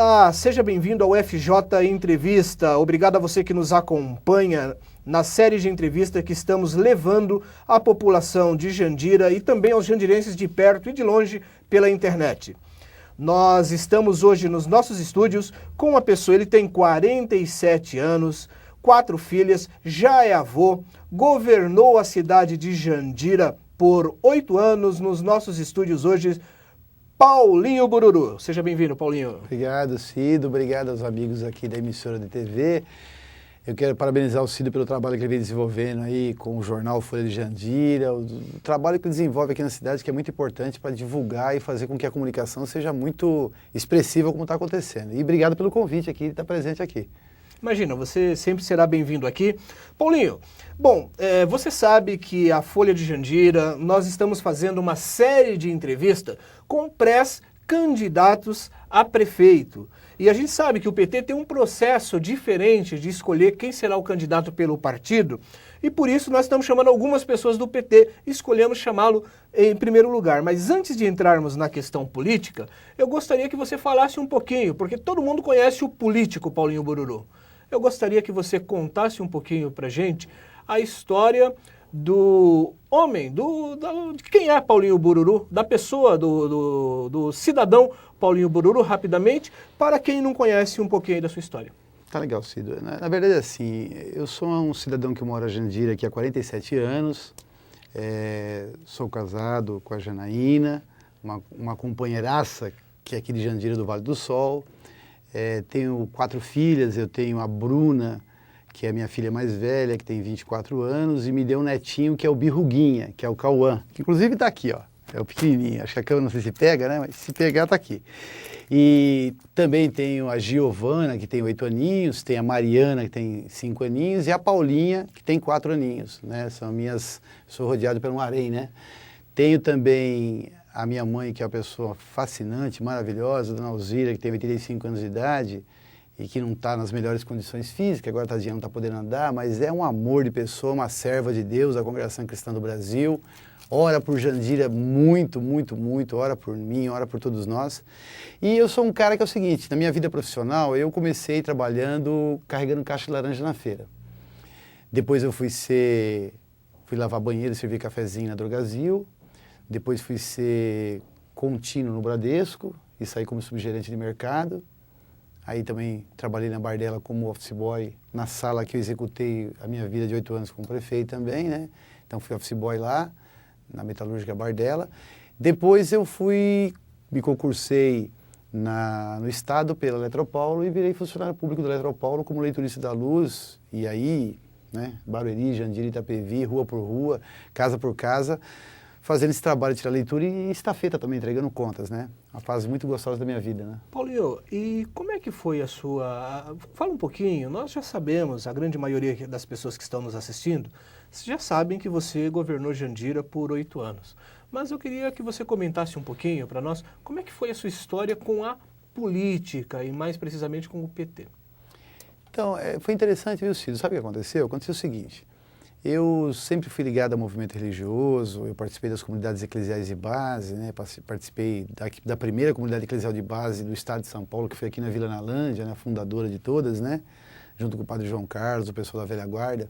Olá, seja bem-vindo ao FJ Entrevista. Obrigado a você que nos acompanha na série de entrevistas que estamos levando à população de Jandira e também aos jandirenses de perto e de longe pela internet. Nós estamos hoje nos nossos estúdios com uma pessoa, ele tem 47 anos, 4 filhas, já é avô, governou a cidade de Jandira por 8 anos. Nos nossos estúdios hoje, Paulinho Bururu. Seja bem-vindo, Paulinho. Obrigado, Cido. Obrigado aos amigos aqui da emissora de TV. Eu quero parabenizar o Cido pelo trabalho que ele vem desenvolvendo aí com o jornal Folha de Jandira, o trabalho que ele desenvolve aqui na cidade, que é muito importante para divulgar e fazer com que a comunicação seja muito expressiva como está acontecendo. E obrigado pelo convite aqui, de estar presente aqui. Imagina, você sempre será bem-vindo aqui. Paulinho, bom, você sabe que a Folha de Jandira, nós estamos fazendo uma série de entrevistas com pré-candidatos a prefeito. E a gente sabe que o PT tem um processo diferente de escolher quem será o candidato pelo partido, e por isso nós estamos chamando algumas pessoas do PT, escolhemos chamá-lo em primeiro lugar. Mas antes de entrarmos na questão política, eu gostaria que você falasse um pouquinho, porque todo mundo conhece o político Paulinho Bururu. Eu gostaria que você contasse um pouquinho pra gente a história do homem, de quem é Paulinho Bururu, da pessoa, do cidadão Paulinho Bururu, rapidamente, para quem não conhece um pouquinho aí da sua história. Tá legal, Cido. Na verdade, assim, eu sou um cidadão que mora em Jandira aqui há 47 anos, sou casado com a Janaína, uma companheiraça que é aqui de Jandira do Vale do Sol. Tenho 4 filhas, eu tenho a Bruna, que é a minha filha mais velha, que tem 24 anos, e me deu um netinho que é o Birruguinha, que é o Cauã, que inclusive está aqui, ó, é o pequenininho, acho que a câmera não sei se pega, né, mas se pegar está aqui. E também tenho a Giovana, que tem 8 aninhos, tem a Mariana, que tem 5 aninhos, e a Paulinha, que tem 4 aninhos, né, sou rodeado por um harém, né. Tenho também a minha mãe, que é uma pessoa fascinante, maravilhosa, Dona Alzira, que tem 85 anos de idade e que não está nas melhores condições físicas, agora tadinha não está podendo andar, mas é um amor de pessoa, uma serva de Deus da Congregação Cristã do Brasil. Ora por Jandira muito, muito, muito, ora por mim, ora por todos nós. E eu sou um cara que é o seguinte, na minha vida profissional, eu comecei trabalhando, carregando caixa de laranja na feira. Depois eu fui lavar banheiro e servir cafezinho na Drogazil. Depois fui ser contínuo no Bradesco e saí como subgerente de mercado. Aí também trabalhei na Bardella como office boy, na sala que eu executei a minha vida de 8 anos como prefeito também, né? Então fui office boy lá, na metalúrgica Bardella. Depois eu me concursei no Estado pela Eletropaulo e virei funcionário público da Eletropaulo como leiturista da Luz. E aí, né, Barueri, Jandira, Itapevi, rua por rua, casa por casa, fazendo esse trabalho de tirar leitura e estafeta também, entregando contas, né? Uma fase muito gostosa da minha vida, né? Paulinho, e como é que foi a sua... Fala um pouquinho, nós já sabemos, a grande maioria das pessoas que estão nos assistindo, já sabem que você governou Jandira por 8 anos. Mas eu queria que você comentasse um pouquinho para nós, como é que foi a sua história com a política e mais precisamente com o PT? Então, foi interessante, viu, Cido? Sabe o que aconteceu? Aconteceu o seguinte... Eu sempre fui ligado ao movimento religioso, eu participei das comunidades eclesiais de base, né? Participei da primeira comunidade eclesial de base do estado de São Paulo, que foi aqui na Vila Nalândia, né? Fundadora de todas, né? Junto com o padre João Carlos, o pessoal da velha guarda.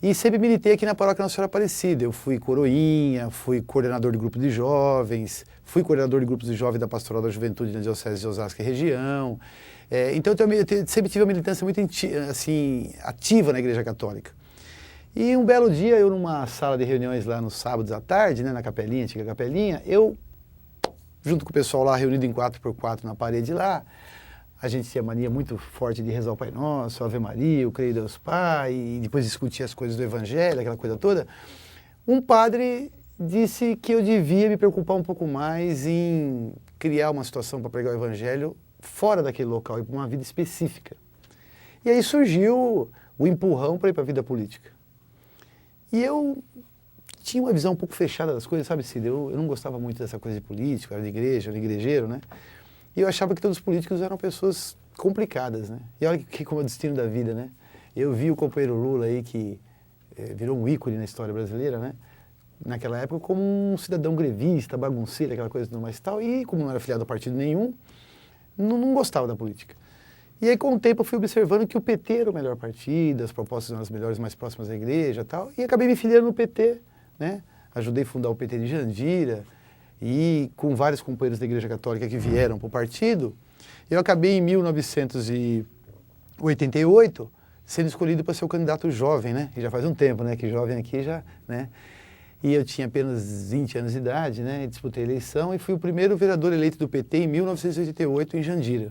E sempre militei aqui na paróquia Nossa Senhora Aparecida. Eu fui coroinha, fui coordenador de grupo de jovens, fui coordenador de grupos de jovens da Pastoral da Juventude na Diocese de Osasco e região. Então eu sempre tive uma militância muito assim, ativa na Igreja Católica. E um belo dia, eu numa sala de reuniões lá nos sábados à tarde, né, na capelinha, antiga capelinha, eu, junto com o pessoal lá, reunido em 4x4 na parede lá, a gente tinha mania muito forte de rezar o Pai Nosso, Ave Maria, o Creio Deus Pai, e depois discutir as coisas do Evangelho, aquela coisa toda. Um padre disse que eu devia me preocupar um pouco mais em criar uma situação para pregar o Evangelho fora daquele local e para uma vida específica. E aí surgiu o empurrão para ir para a vida política. E eu tinha uma visão um pouco fechada das coisas, sabe, Cida? Eu não gostava muito dessa coisa de política, era de igreja, era igrejeiro, né? E eu achava que todos os políticos eram pessoas complicadas, né? E olha como é o destino da vida, né? Eu vi o companheiro Lula aí, que virou um ícone na história brasileira, né? Naquela época, como um cidadão grevista, bagunceiro, aquela coisa e tudo mais e tal. E como não era filiado a partido nenhum, não gostava da política. E aí, com o tempo, eu fui observando que o PT era o melhor partido, as propostas eram as melhores, mais próximas da igreja e tal, e acabei me filiando no PT, né? Ajudei a fundar o PT de Jandira, e com vários companheiros da Igreja Católica que vieram para o partido, eu acabei em 1988 sendo escolhido para ser o candidato jovem, né? E já faz um tempo, né? Que jovem aqui já, né? E eu tinha apenas 20 anos de idade, né? Disputei a eleição e fui o primeiro vereador eleito do PT em 1988 em Jandira,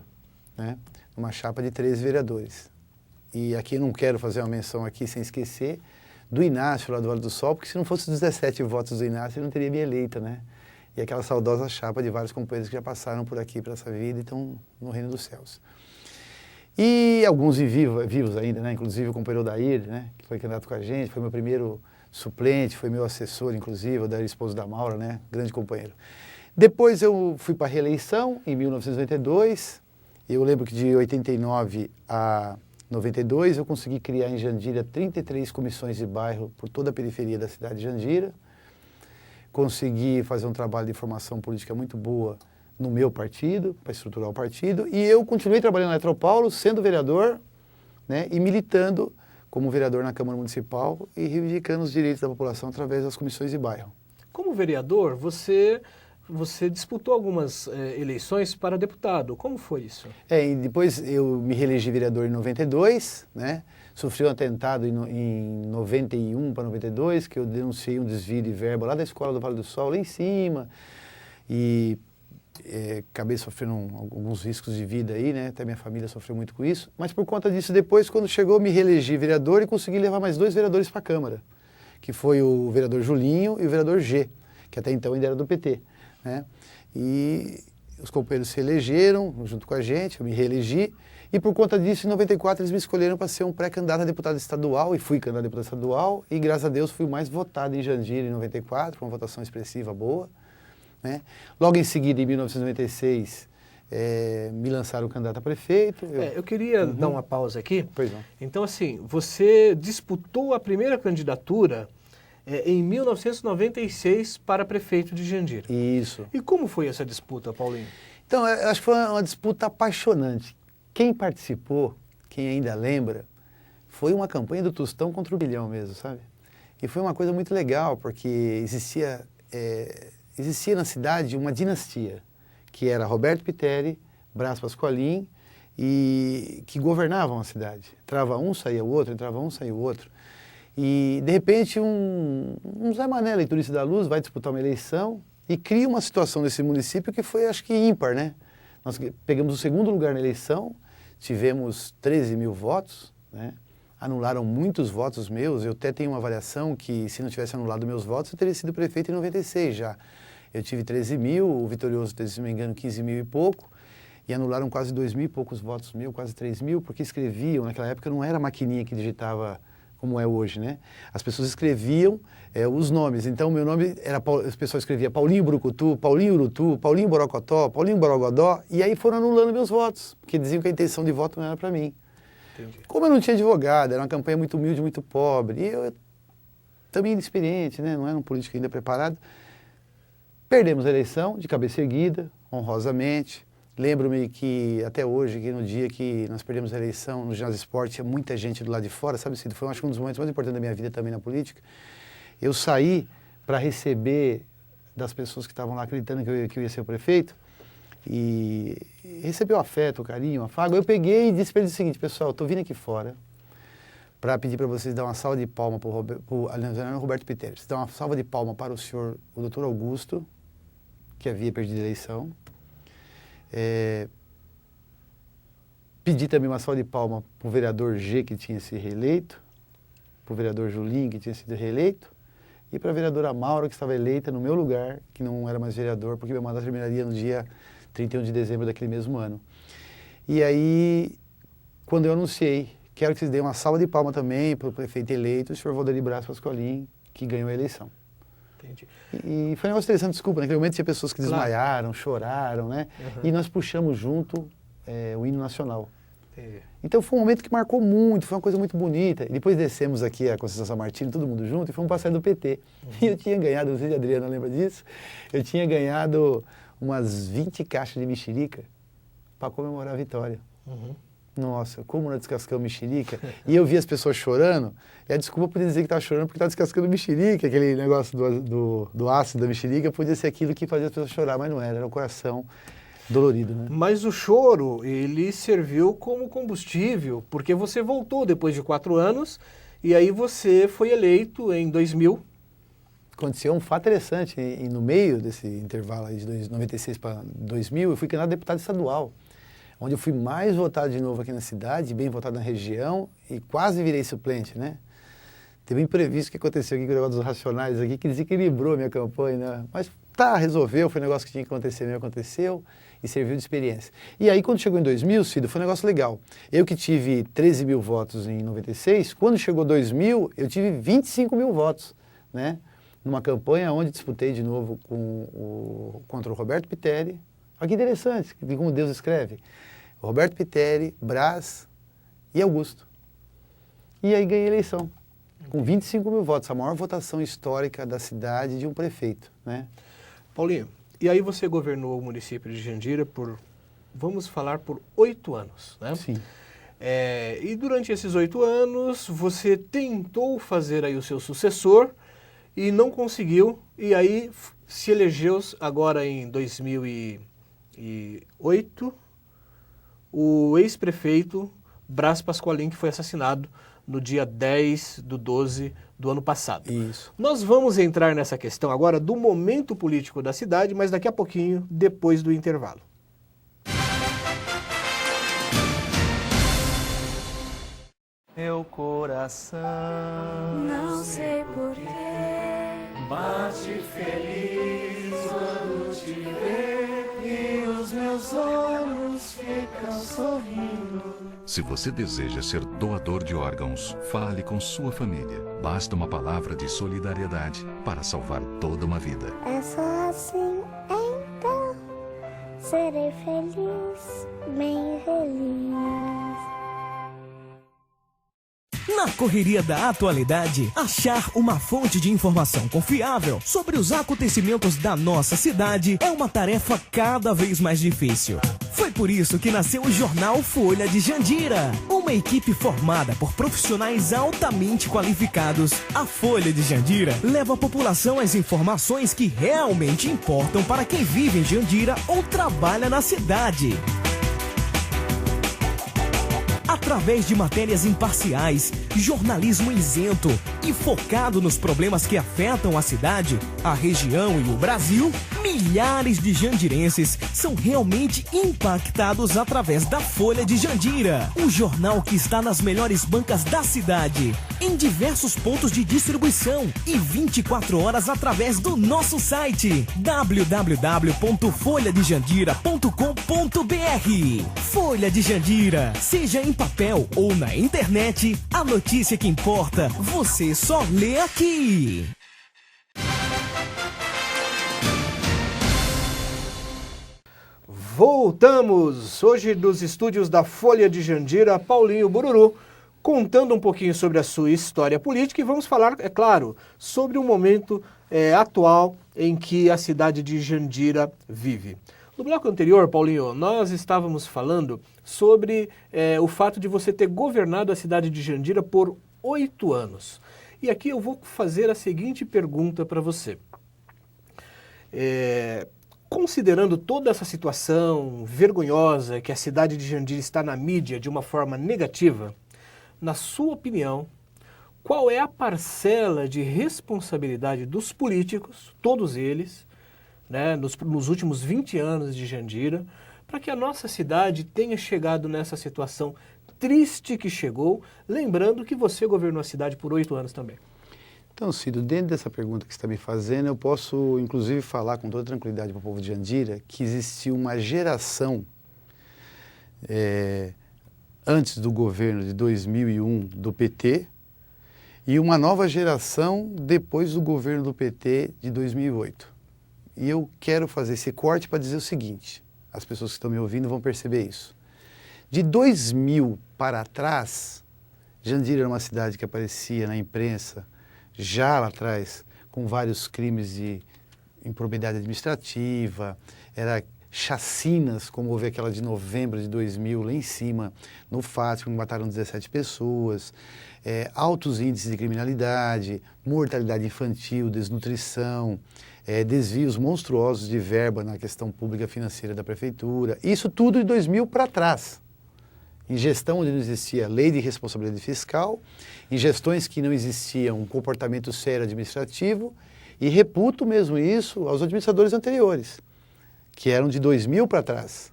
né? Uma chapa de 13 vereadores. E aqui eu não quero fazer uma menção aqui sem esquecer do Inácio lá do Vale do Sol, porque se não fosse os 17 votos do Inácio, eu não teria me eleita, né? E aquela saudosa chapa de vários companheiros que já passaram por aqui, por essa vida e estão no reino dos céus. E alguns vivos ainda, né? Inclusive o companheiro Odair, né? Que foi candidato com a gente, foi meu primeiro suplente, foi meu assessor, inclusive, o Odair, esposo da Maura, né? Grande companheiro. Depois eu fui para a reeleição, em 1992. Eu lembro que de 89 a 92 eu consegui criar em Jandira 33 comissões de bairro por toda a periferia da cidade de Jandira. Consegui fazer um trabalho de formação política muito boa no meu partido, para estruturar o partido, e eu continuei trabalhando na Eletropaulo, sendo vereador, né, e militando como vereador na Câmara Municipal e reivindicando os direitos da população através das comissões de bairro. Como vereador, você disputou algumas eleições para deputado. Como foi isso? E depois eu me reelegi vereador em 92, né? Sofri um atentado em 91 para 92, que eu denunciei um desvio de verba lá da Escola do Vale do Sol, lá em cima, e acabei sofrendo alguns riscos de vida aí, né? Até minha família sofreu muito com isso. Mas por conta disso, depois, quando chegou, me reelegi vereador e consegui levar mais 2 vereadores para a Câmara, que foi o vereador Julinho e o vereador G, que até então ainda era do PT, né? E os companheiros se elegeram junto com a gente, eu me reelegi, e por conta disso, em 94, eles me escolheram para ser um pré-candidato a deputado estadual, e fui candidato a deputado estadual, e graças a Deus fui o mais votado em Jandira em 94, com uma votação expressiva boa, né? Logo em seguida, em 1996, me lançaram candidato a prefeito. Eu queria dar uma pausa aqui. Pois não. Então, assim, você disputou a primeira candidatura em 1996 para prefeito de Jandira. Isso. E como foi essa disputa, Paulinho? Então, eu acho que foi uma disputa apaixonante. Quem participou, quem ainda lembra, foi uma campanha do Tostão contra o Bilhão mesmo, sabe? E foi uma coisa muito legal, porque existia na cidade uma dinastia, que era Roberto Piteri, Brás Pasqualin, e que governavam a cidade. Entrava um, saía o outro, entrava um, saía o outro. E, de repente, um Zé Mané, leiturista da Luz, vai disputar uma eleição e cria uma situação nesse município que foi, acho que, ímpar, né? Nós pegamos o segundo lugar na eleição, tivemos 13 mil votos, né? Anularam muitos votos meus. Eu até tenho uma avaliação que, se não tivesse anulado meus votos, eu teria sido prefeito em 96 já. Eu tive 13 mil, o Vitorioso teve, se não me engano, 15 mil e pouco, e anularam quase 2 mil e poucos votos meus, quase 3 mil, porque escreviam, naquela época não era a maquininha que digitava como é hoje, né? As pessoas escreviam os nomes. Então, meu nome era, as pessoas escreviam Paulinho Brucutu, Paulinho Urutu, Paulinho Borocotó, Paulinho Borogodó, e aí foram anulando meus votos, porque diziam que a intenção de voto não era para mim. Entendi. Como eu não tinha advogado, era uma campanha muito humilde, muito pobre, e eu também inexperiente, né? Não era um político ainda preparado, perdemos a eleição de cabeça erguida, honrosamente. Lembro-me que, até hoje, que no dia que nós perdemos a eleição no Ginásio Esporte, tinha muita gente do lado de fora, sabe? Foi, acho que um dos momentos mais importantes da minha vida também na política. Eu saí para receber das pessoas que estavam lá acreditando que eu ia ser o prefeito, e receber o afeto, o carinho, o afago. Eu peguei e disse para eles o seguinte: pessoal, estou vindo aqui fora para pedir para vocês dar uma salva de palma para o Roberto Piteri. Dar uma salva de palma para o senhor, o doutor Augusto, que havia perdido a eleição. Pedi também uma salva de palma para o vereador G, que tinha sido reeleito, para o vereador Julinho, que tinha sido reeleito, e para a vereadora Maura, que estava eleita no meu lugar, que não era mais vereador, porque meu mandato terminaria no dia 31 de dezembro daquele mesmo ano. E aí, quando eu anunciei, quero que vocês deem uma salva de palma também para o prefeito eleito, o senhor Valdir Brás Pasqualin, que ganhou a eleição. Entendi. E foi um negócio interessante, desculpa, naquele momento tinha pessoas que desmaiaram, choraram, né? Uhum. E nós puxamos junto o hino nacional. Entendi. Então foi um momento que marcou muito, foi uma coisa muito bonita. E depois descemos aqui a Conceição São Martino, todo mundo junto, e fomos passar do PT. Uhum. E eu tinha ganhado, não sei se a Adriana lembra disso, eu tinha ganhado umas 20 caixas de mexerica para comemorar a vitória. Uhum. Nossa, como nós descascamos mexerica. E eu vi as pessoas chorando, e a desculpa podia dizer que estava chorando porque estava descascando mexerica, aquele negócio do ácido da mexerica, podia ser aquilo que fazia as pessoas chorar, mas não era, era o coração dolorido, né? Mas o choro, ele serviu como combustível, porque você voltou depois de 4 anos, e aí você foi eleito em 2000. Aconteceu um fato interessante, e no meio desse intervalo aí de 96 para 2000, eu fui candidato a deputado estadual, onde eu fui mais votado de novo aqui na cidade, bem votado na região, e quase virei suplente, né? Teve um imprevisto que aconteceu aqui com o negócio dos Racionais aqui, que desequilibrou a minha campanha, né? Mas tá, resolveu, foi um negócio que tinha que acontecer mesmo, aconteceu, e serviu de experiência. E aí, quando chegou em 2000, Cido, foi um negócio legal. Eu que tive 13 mil votos em 96, quando chegou 2000, eu tive 25 mil votos, né? Numa campanha onde disputei de novo contra o Roberto Pitelli. Olha que interessante, como Deus escreve. Roberto Pitelli, Braz e Augusto. E aí ganhei a eleição, com 25 mil votos, a maior votação histórica da cidade de um prefeito, né? Paulinho, e aí você governou o município de Jandira por, vamos falar, por 8 anos, né? Sim. E durante esses 8 anos, você tentou fazer aí o seu sucessor e não conseguiu, e aí se elegeu agora em 2008 o ex-prefeito Braz Pasqualin, que foi assassinado no dia 10/12 do ano passado. Isso. Nós vamos entrar nessa questão agora do momento político da cidade, mas daqui a pouquinho, depois do intervalo. Meu coração não sei porquê bate feliz quando te vê e os meus olhos ficam sorrindo. Se você deseja ser doador de órgãos, fale com sua família. Basta uma palavra de solidariedade para salvar toda uma vida. É só assim, então serei feliz, bem feliz. Na correria da atualidade, achar uma fonte de informação confiável sobre os acontecimentos da nossa cidade é uma tarefa cada vez mais difícil. Foi por isso que nasceu o jornal Folha de Jandira. Uma equipe formada por profissionais altamente qualificados, a Folha de Jandira leva à população as informações que realmente importam para quem vive em Jandira ou trabalha na cidade. Através de matérias imparciais, jornalismo isento e focado nos problemas que afetam a cidade, a região e o Brasil, milhares de jandirenses são realmente impactados através da Folha de Jandira, um jornal que está nas melhores bancas da cidade, em diversos pontos de distribuição e 24 horas através do nosso site www.folhadejandira.com.br. Folha de Jandira, seja em papel ou na internet, a notícia que importa, você só lê aqui. Voltamos hoje dos estúdios da Folha de Jandira, Paulinho Bururu, contando um pouquinho sobre a sua história política e vamos falar, é claro, sobre o momento atual em que a cidade de Jandira vive. No bloco anterior, Paulinho, nós estávamos falando sobre o fato de você ter governado a cidade de Jandira por 8 anos. E aqui eu vou fazer a seguinte pergunta para você. Considerando toda essa situação vergonhosa que a cidade de Jandira está na mídia de uma forma negativa, na sua opinião, qual é a parcela de responsabilidade dos políticos, todos eles, né, nos últimos 20 anos de Jandira, para que a nossa cidade tenha chegado nessa situação triste que chegou, lembrando que você governou a cidade por 8 anos também? Então, Cido, dentro dessa pergunta que você está me fazendo, eu posso, inclusive, falar com toda tranquilidade para o povo de Jandira que existiu uma geração, antes do governo de 2001 do PT, e uma nova geração depois do governo do PT de 2008. E eu quero fazer esse corte para dizer o seguinte, as pessoas que estão me ouvindo vão perceber isso. De 2000 para trás, Jandira era uma cidade que aparecia na imprensa, já lá atrás, com vários crimes de improbidade administrativa, era chacinas, como houve aquela de novembro de 2000, lá em cima, no Fátima, mataram 17 pessoas, altos índices de criminalidade, mortalidade infantil, desnutrição, desvios monstruosos de verba na questão pública financeira da prefeitura. Isso tudo de 2000 para trás. Em gestão onde não existia lei de responsabilidade fiscal, em gestões que não existia um comportamento sério administrativo, e reputo mesmo isso aos administradores anteriores, que eram de 2000 para trás.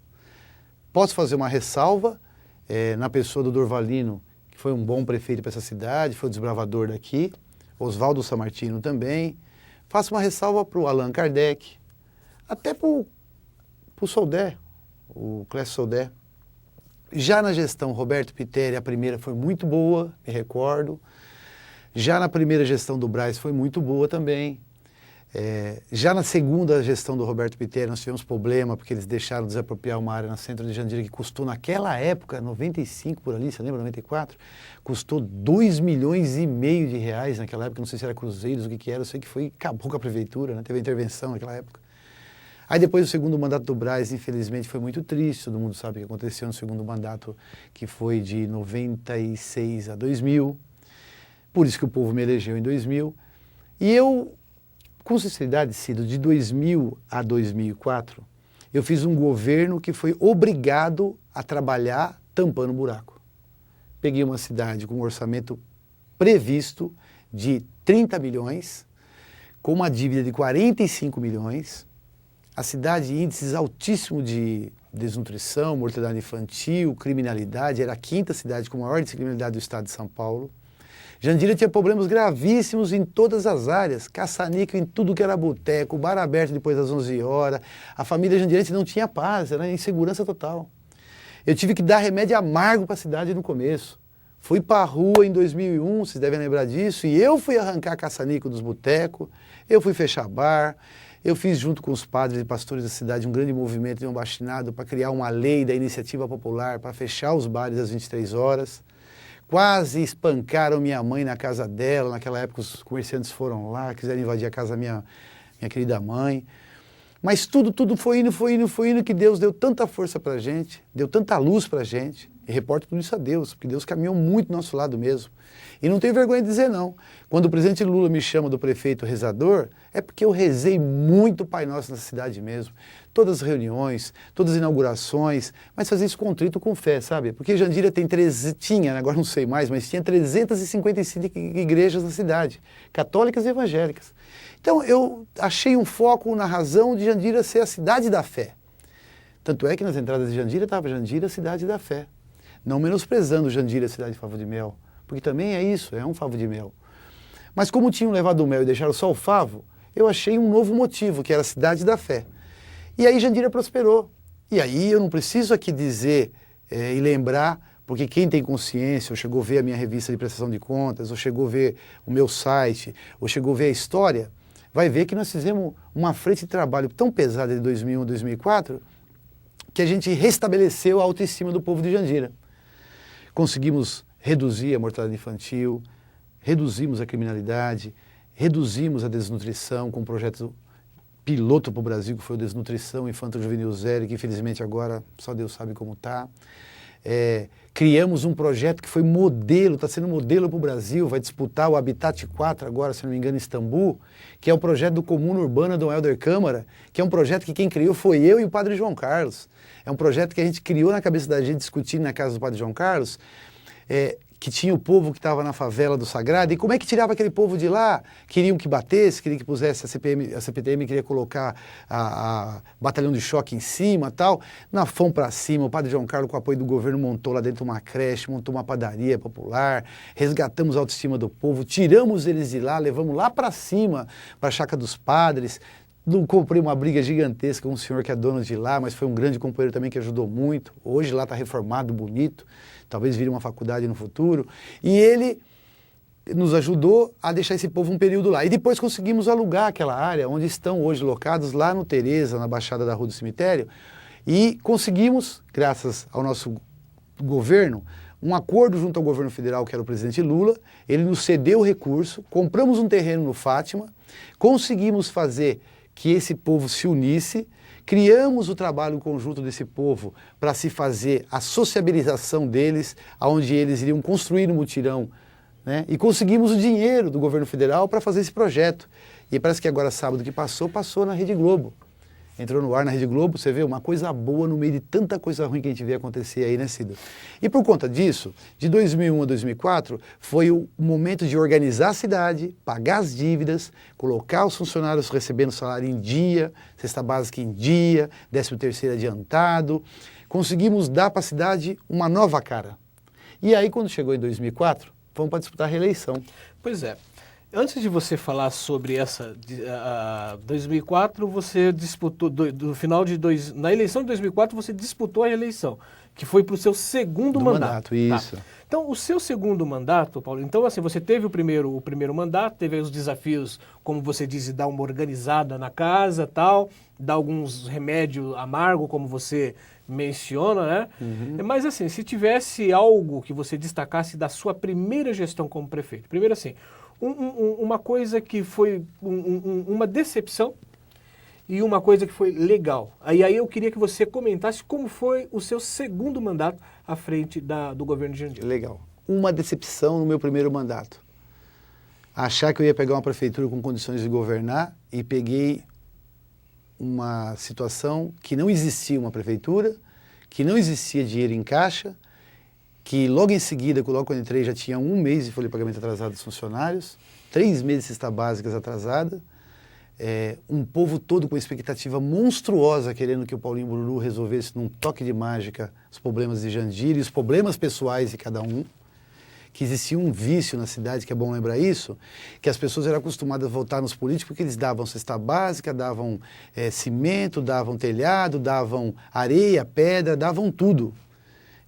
Posso fazer uma ressalva na pessoa do Dorvalino, que foi um bom prefeito para essa cidade, foi o desbravador daqui, Oswaldo Sammartino também. Faço uma ressalva para o Allan Kardec, até para o Soldé, o Clécio Soldé. Já na gestão Roberto Piteri, a primeira foi muito boa, me recordo. Já na primeira gestão do Braz foi muito boa também. Já na segunda gestão do Roberto Piteri nós tivemos problema porque eles deixaram desapropriar uma área no centro de Jandira que custou naquela época, 95 por ali, você lembra, 94? Custou 2,5 milhões de reais naquela época, não sei se era cruzeiros, o que era, eu sei que acabou com a prefeitura, né? Teve intervenção naquela época. Aí depois o segundo mandato do Braz, infelizmente, foi muito triste, todo mundo sabe o que aconteceu no segundo mandato, que foi de 96 a 2000, por isso que o povo me elegeu em 2000, e eu, com sinceridade, Cido, de 2000 a 2004, eu fiz um governo que foi obrigado a trabalhar tampando buraco. Peguei uma cidade com um orçamento previsto de 30 milhões, com uma dívida de 45 milhões, a cidade índices altíssimos de desnutrição, mortalidade infantil, criminalidade, era a quinta cidade com maior índice de criminalidade do estado de São Paulo. Jandira tinha problemas gravíssimos em todas as áreas, caça-níquel em tudo que era boteco, bar aberto depois das 11 horas, a família jandirense não tinha paz, era insegurança total. Eu tive que dar remédio amargo para a cidade no começo. Fui para a rua em 2001, vocês devem lembrar disso, e eu fui arrancar caça-níquel dos botecos, eu fui fechar bar, eu fiz junto com os padres e pastores da cidade um grande movimento de um bastinado para criar uma lei da iniciativa popular para fechar os bares às 23 horas. Quase espancaram minha mãe na casa dela, naquela época os comerciantes foram lá, quiseram invadir a casa da minha querida mãe. Mas tudo foi indo, que Deus deu tanta força para a gente, deu tanta luz para a gente. E reporto tudo isso a Deus, porque Deus caminhou muito do nosso lado mesmo. E não tenho vergonha de dizer não. Quando o presidente Lula me chama do prefeito rezador, é porque eu rezei muito o Pai Nosso na cidade mesmo. Todas as reuniões, todas as inaugurações, mas fazer isso contrito com fé, sabe? Porque Jandira tinha, agora não sei mais, mas tinha 355 igrejas na cidade, católicas e evangélicas. Então eu achei um foco na razão de Jandira ser a cidade da fé. Tanto é que nas entradas de Jandira estava Jandira, cidade da fé. Não menosprezando Jandira, cidade de favo de mel, porque também é isso, é um favo de mel. Mas como tinham levado o mel e deixaram só o favo, eu achei um novo motivo, que era a cidade da fé. E aí Jandira prosperou. E aí eu não preciso aqui dizer e lembrar, porque quem tem consciência, ou chegou a ver a minha revista de prestação de contas, ou chegou a ver o meu site, ou chegou a ver a história, vai ver que nós fizemos uma frente de trabalho tão pesada de 2001 a 2004, que a gente restabeleceu a autoestima do povo de Jandira. Conseguimos reduzir a mortalidade infantil, reduzimos a criminalidade, reduzimos a desnutrição com um projeto piloto para o Brasil, que foi o Desnutrição Infanto-Juvenil Zero, que infelizmente agora só Deus sabe como está. Criamos um projeto que foi modelo, está sendo modelo para o Brasil, vai disputar o Habitat 4 agora, se não me engano, em Istambul, que é o projeto do Comuna Urbana do Helder Câmara, que é um projeto que quem criou foi eu e o Padre João Carlos. É um projeto que a gente criou na cabeça da gente, discutindo na casa do Padre João Carlos, que tinha o povo que estava na favela do Sagrado, e como é que tirava aquele povo de lá? Queriam que batesse, queriam que pusesse a CPTM queria colocar a batalhão de choque em cima, tal. Fomos para cima, o Padre João Carlos, com o apoio do governo, montou lá dentro uma creche, montou uma padaria popular, resgatamos a autoestima do povo, tiramos eles de lá, levamos lá para cima, para a Chácara dos Padres. Comprei uma briga gigantesca com um senhor que é dono de lá, mas foi um grande companheiro também que ajudou muito. Hoje lá está reformado, bonito, talvez vire uma faculdade no futuro. E ele nos ajudou a deixar esse povo um período lá. E depois conseguimos alugar aquela área onde estão hoje locados, lá no Tereza, na Baixada da Rua do Cemitério. E conseguimos, graças ao nosso governo, um acordo junto ao governo federal, que era o presidente Lula. Ele nos cedeu o recurso, compramos um terreno no Fátima, conseguimos fazer que esse povo se unisse, criamos o trabalho conjunto desse povo para se fazer a sociabilização deles, onde eles iriam construir um mutirão, né? E conseguimos o dinheiro do governo federal para fazer esse projeto. E parece que agora, sábado que passou na Rede Globo. Entrou no ar na Rede Globo, você vê uma coisa boa no meio de tanta coisa ruim que a gente vê acontecer aí, né, Cido? E por conta disso, de 2001 a 2004, foi o momento de organizar a cidade, pagar as dívidas, colocar os funcionários recebendo salário em dia, cesta básica em dia, 13º adiantado. Conseguimos dar para a cidade uma nova cara. E aí, quando chegou em 2004, fomos para disputar a reeleição. Pois é. Antes de você falar sobre essa 2004, você disputou na eleição de 2004 você disputou a reeleição, que foi para o seu segundo mandato. Isso. Tá. Então, o seu segundo mandato, Paulo, então assim, você teve o primeiro mandato, teve aí os desafios, como você diz, de dar uma organizada na casa, tal, dar alguns remédios amargos, como você menciona, né? Mas assim, se tivesse algo que você destacasse da sua primeira gestão como prefeito, primeiro assim, uma coisa que foi uma decepção e uma coisa que foi legal. Aí eu queria que você comentasse como foi o seu segundo mandato à frente do governo de Jandira. Legal. Uma decepção no meu primeiro mandato. Achar que eu ia pegar uma prefeitura com condições de governar e peguei uma situação que não existia uma prefeitura, que não existia dinheiro em caixa, que logo em seguida, logo quando entrei, já tinha 1 mês de folha de pagamento atrasado dos funcionários, 3 meses de cesta básicas atrasada, um povo todo com expectativa monstruosa, querendo que o Paulinho Bururu resolvesse num toque de mágica os problemas de Jandira e os problemas pessoais de cada um, que existia um vício na cidade, que é bom lembrar isso, que as pessoas eram acostumadas a votar nos políticos porque eles davam cesta básica, davam cimento, davam telhado, davam areia, pedra, davam tudo.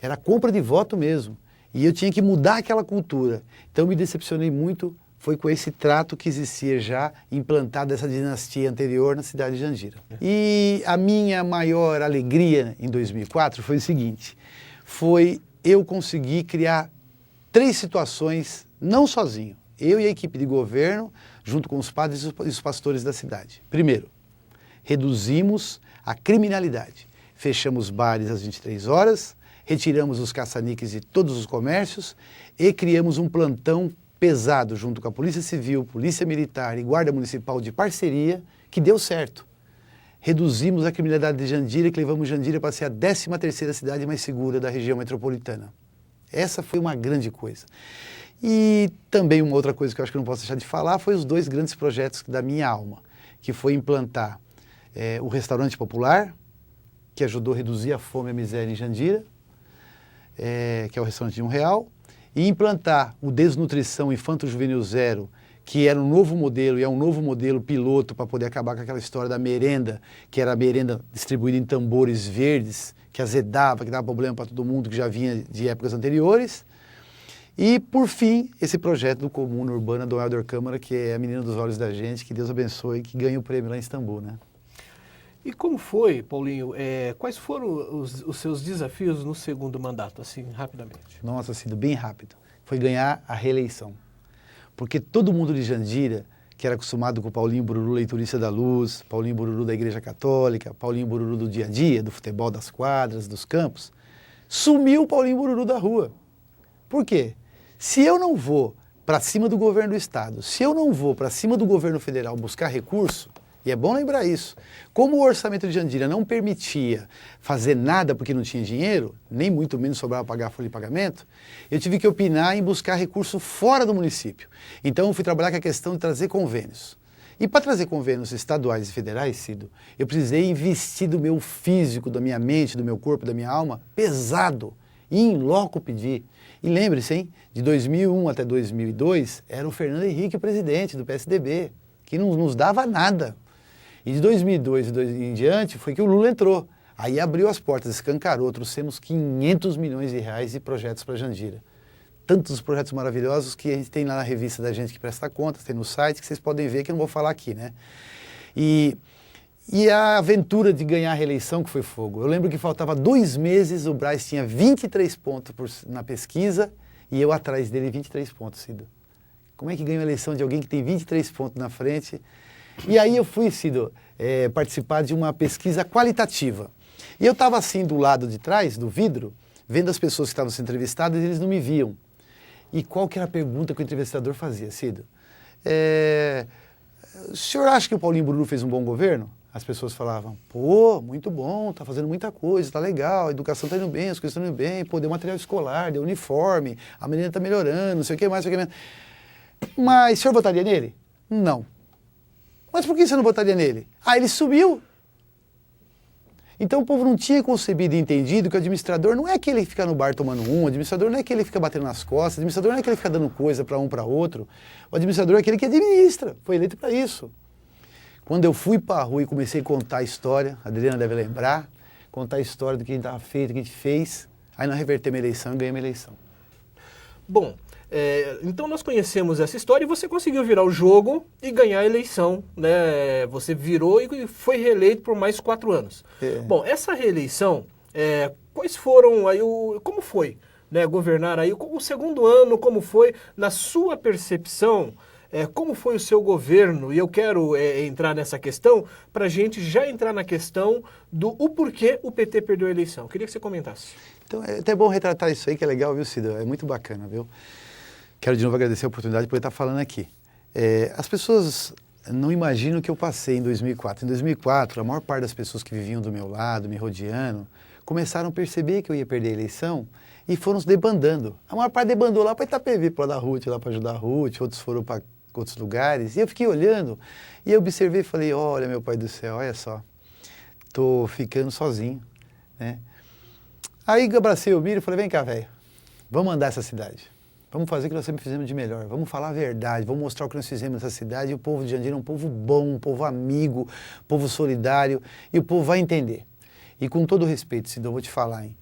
Era compra de voto mesmo. E eu tinha que mudar aquela cultura. Então me decepcionei muito, foi com esse trato que existia já implantado essa dinastia anterior na cidade de Jandira. E a minha maior alegria em 2004 foi o seguinte, foi eu conseguir criar 3 situações, não sozinho, eu e a equipe de governo, junto com os padres e os pastores da cidade. Primeiro, reduzimos a criminalidade. Fechamos bares às 23 horas, retiramos os caça-níqueis de todos os comércios e criamos um plantão pesado junto com a Polícia Civil, Polícia Militar e Guarda Municipal de parceria, que deu certo. Reduzimos a criminalidade de Jandira, que levamos Jandira para ser a 13ª cidade mais segura da região metropolitana. Essa foi uma grande coisa. E também uma outra coisa que eu acho que eu não posso deixar de falar foi os 2 grandes projetos da minha alma, que foi implantar o restaurante popular, que ajudou a reduzir a fome e a miséria em Jandira, que é o restaurante de R$1, e implantar o Desnutrição Infanto-Juvenil Zero, que era um novo modelo, e é um novo modelo piloto para poder acabar com aquela história da merenda, que era a merenda distribuída em tambores verdes, que azedava, que dava problema para todo mundo, que já vinha de épocas anteriores. E, por fim, esse projeto do Comuna Urbana do Helder Câmara, que é a menina dos olhos da gente, que Deus abençoe, que ganha o prêmio lá em Istambul, né? E como foi, Paulinho, quais foram os seus desafios no segundo mandato, assim, rapidamente? Nossa, sido bem rápido. Foi ganhar a reeleição. Porque todo mundo de Jandira, que era acostumado com o Paulinho Bururu, leiturista da luz, Paulinho Bururu da Igreja Católica, Paulinho Bururu do dia a dia, do futebol das quadras, dos campos, sumiu o Paulinho Bururu da rua. Por quê? Se eu não vou para cima do governo do Estado, se eu não vou para cima do governo federal buscar recurso, e é bom lembrar isso, como o orçamento de Jandira não permitia fazer nada porque não tinha dinheiro, nem muito menos sobrava pagar a folha de pagamento, eu tive que opinar em buscar recurso fora do município. Então eu fui trabalhar com a questão de trazer convênios. E para trazer convênios estaduais e federais, Cido, eu precisei investir do meu físico, da minha mente, do meu corpo, da minha alma, pesado, e em loco pedir. E lembre-se, hein, de 2001 até 2002, era o Fernando Henrique o presidente do PSDB, que não nos dava nada. E de 2002 em diante foi que o Lula entrou. Aí abriu as portas, escancarou, trouxemos 500 milhões de reais de projetos para Jandira. Tantos projetos maravilhosos que a gente tem lá na revista da gente que presta contas, tem no site, que vocês podem ver, que eu não vou falar aqui, né? E a aventura de ganhar a reeleição, que foi fogo. Eu lembro que faltava 2 meses, o Braz tinha 23 pontos na pesquisa e eu atrás dele 23 pontos, Cido. Como é que ganha uma eleição de alguém que tem 23 pontos na frente? E aí eu fui, Cido, participar de uma pesquisa qualitativa. E eu estava assim do lado de trás, do vidro, vendo as pessoas que estavam sendo entrevistadas e eles não me viam. E qual que era a pergunta que o entrevistador fazia, Cido? O senhor acha que o Paulinho Bururu fez um bom governo? As pessoas falavam, pô, muito bom, tá fazendo muita coisa, tá legal, a educação tá indo bem, as coisas estão indo bem, pô, deu material escolar, deu uniforme, a menina tá melhorando, não sei o que mais, não sei o que mais. Mas o senhor votaria nele? Não. Mas por que você não votaria nele? Ah, ele subiu. Então o povo não tinha concebido e entendido que o administrador não é aquele que fica no bar tomando o administrador não é aquele que fica batendo nas costas, o administrador não é aquele que fica dando coisa para um para outro, o administrador é aquele que administra, foi eleito para isso. Quando eu fui para a rua e comecei a contar a história, a Adriana deve lembrar, contar a história do que a gente estava feito, do que a gente fez, aí nós revertemos a eleição e ganhamos a eleição. Bom, então nós conhecemos essa história e você conseguiu virar o jogo e ganhar a eleição, né? Você virou e foi reeleito por mais 4 anos. Bom, essa reeleição, quais foram aí, como foi, né, governar aí? O segundo ano, como foi, na sua percepção, como foi o seu governo? E eu quero entrar nessa questão para a gente já entrar na questão do o porquê o PT perdeu a eleição. Eu queria que você comentasse. Então é até bom retratar isso aí, que é legal, viu, Cido? É muito bacana, viu? Quero de novo agradecer a oportunidade de poder estar falando aqui. As pessoas não imaginam o que eu passei em 2004. Em 2004, a maior parte das pessoas que viviam do meu lado, me rodeando, começaram a perceber que eu ia perder a eleição e foram se debandando. A maior parte debandou lá para Itapevi, para dar Ruth, lá para ajudar a Ruth, outros foram para outros lugares. E eu fiquei olhando e eu observei e falei, olha, meu pai do céu, olha só, tô ficando sozinho, né? Aí abracei o Miro e falei, vem cá, velho, vamos andar essa cidade. Vamos fazer o que nós sempre fizemos de melhor. Vamos falar a verdade, vamos mostrar o que nós fizemos nessa cidade. E o povo de Jandira é um povo bom, um povo amigo, um povo solidário. E o povo vai entender. E com todo respeito, Cido, eu vou te falar, hein?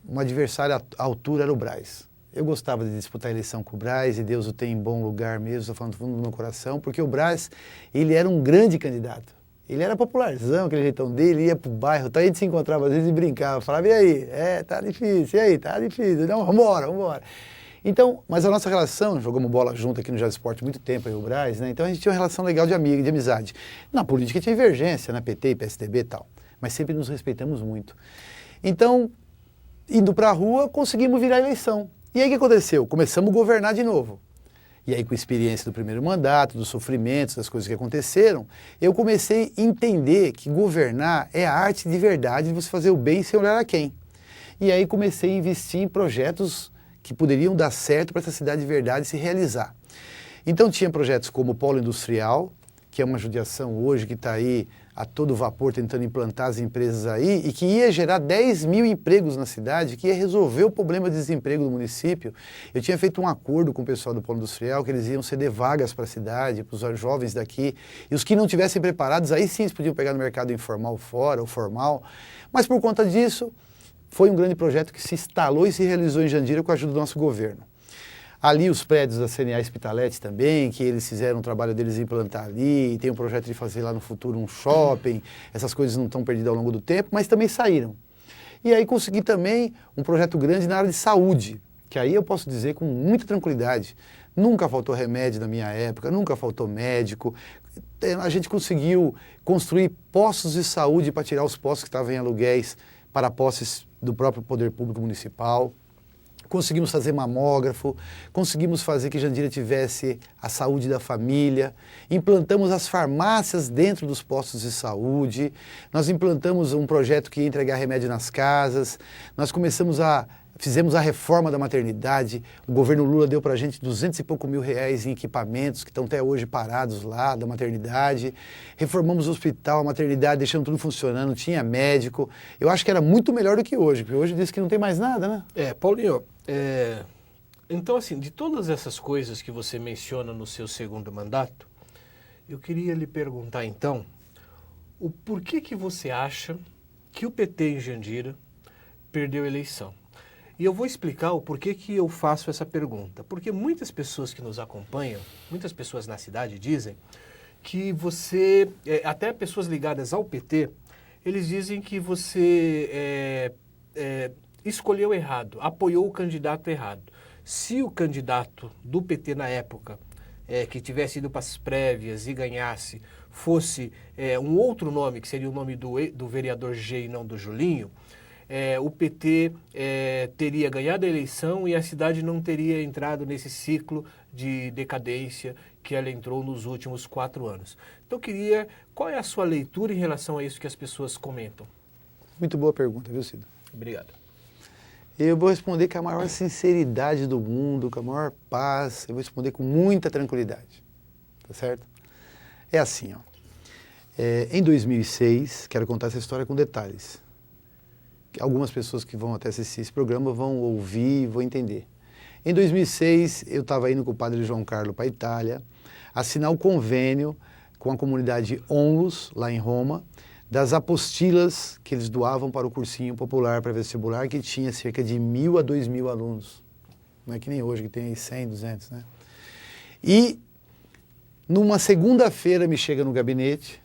Um adversário à altura era o Braz. Eu gostava de disputar a eleição com o Braz, e Deus o tem em bom lugar mesmo, estou falando do fundo do meu coração, porque o Braz, ele era um grande candidato. Ele era popularzão, aquele jeitão dele, ia pro bairro, a gente se encontrava às vezes e brincava, falava, e aí? Tá difícil, e aí? Tá difícil. Não, vambora. Então, mas a nossa relação, jogamos bola junto aqui no Jazz Sport há muito tempo, aí o Braz, né? Então a gente tinha uma relação legal de amigo, de amizade. Na política tinha divergência, na PT e PSDB e tal, mas sempre nos respeitamos muito. Então, indo para a rua, conseguimos virar a eleição. E aí o que aconteceu? Começamos a governar de novo. E aí com a experiência do primeiro mandato, dos sofrimentos, das coisas que aconteceram, eu comecei a entender que governar é a arte de verdade de você fazer o bem sem olhar a quem. E aí comecei a investir em projetos que poderiam dar certo para essa cidade de verdade se realizar. Então tinha projetos como o Polo Industrial, que é uma judiação hoje que está aí a todo vapor tentando implantar as empresas aí e que ia gerar 10 mil empregos na cidade, que ia resolver o problema de desemprego do município. Eu tinha feito um acordo com o pessoal do Polo Industrial que eles iam ceder vagas para a cidade, para os jovens daqui, e os que não tivessem preparados, aí sim eles podiam pegar no mercado informal fora, ou formal, mas por conta disso, foi um grande projeto que se instalou e se realizou em Jandira com a ajuda do nosso governo. Ali os prédios da CNA Hospitalete também, que eles fizeram o trabalho deles implantar ali, tem um projeto de fazer lá no futuro um shopping, essas coisas não estão perdidas ao longo do tempo, mas também saíram. E aí consegui também um projeto grande na área de saúde, que aí eu posso dizer com muita tranquilidade, nunca faltou remédio na minha época, nunca faltou médico, a gente conseguiu construir postos de saúde para tirar os postos que estavam em aluguéis para posses do próprio poder público municipal. Conseguimos fazer mamógrafo, conseguimos fazer que Jandira tivesse a saúde da família, implantamos as farmácias dentro dos postos de saúde, nós implantamos um projeto que ia entregar remédio nas casas, nós fizemos a reforma da maternidade, o governo Lula deu para a gente 200 e pouco mil reais em equipamentos que estão até hoje parados lá da maternidade, reformamos o hospital, a maternidade, deixando tudo funcionando, tinha médico, eu acho que era muito melhor do que hoje, porque hoje diz que não tem mais nada, né? Paulinho, então assim, de todas essas coisas que você menciona no seu segundo mandato, eu queria lhe perguntar então, o porquê que você acha que o PT em Jandira perdeu a eleição? E eu vou explicar o porquê que eu faço essa pergunta. Porque muitas pessoas que nos acompanham, muitas pessoas na cidade dizem que você, até pessoas ligadas ao PT, eles dizem que você escolheu errado, apoiou o candidato errado. Se o candidato do PT na época que tivesse ido para as prévias e ganhasse fosse um outro nome, que seria o nome do vereador G e não do Julinho, o PT teria ganhado a eleição e a cidade não teria entrado nesse ciclo de decadência que ela entrou nos últimos 4 anos. Então, qual é a sua leitura em relação a isso que as pessoas comentam? Muito boa pergunta, viu, Cido? Obrigado. Eu vou responder com a maior sinceridade do mundo, com a maior paz, eu vou responder com muita tranquilidade, tá certo? É assim, ó. Em 2006, quero contar essa história com detalhes. Algumas pessoas que vão até assistir esse programa vão ouvir e vão entender. Em 2006, eu estava indo com o padre João Carlos para a Itália, assinar o convênio com a comunidade Onlus, lá em Roma, das apostilas que eles doavam para o cursinho popular para vestibular, que tinha cerca de 1.000 a 2.000 alunos. Não é que nem hoje, que tem 100, 200, né? E, numa segunda-feira, me chega no gabinete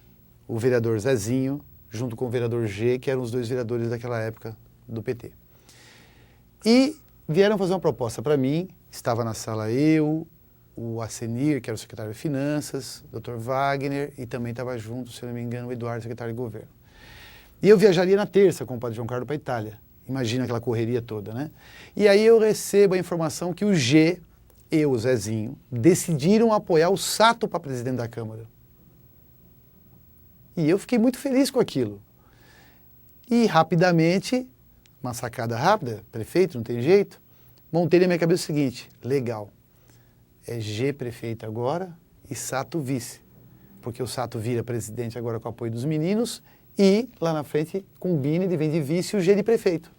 o vereador Zezinho, junto com o vereador G, que eram os 2 vereadores daquela época do PT. E vieram fazer uma proposta para mim, estava na sala eu, o Acenir, que era o secretário de Finanças, o Dr. Wagner, e também estava junto, se eu não me engano, o Eduardo, secretário de Governo. E eu viajaria na terça com o padre João Carlos para a Itália. Imagina aquela correria toda, né? E aí eu recebo a informação que o G e o Zezinho decidiram apoiar o Sato para presidente da Câmara. E eu fiquei muito feliz com aquilo. E rapidamente, uma sacada rápida, prefeito, não tem jeito, montei na minha cabeça o seguinte: legal, é G prefeito agora e Sato vice. Porque o Sato vira presidente agora com o apoio dos meninos e lá na frente combina, ele vem de vice e o G de prefeito.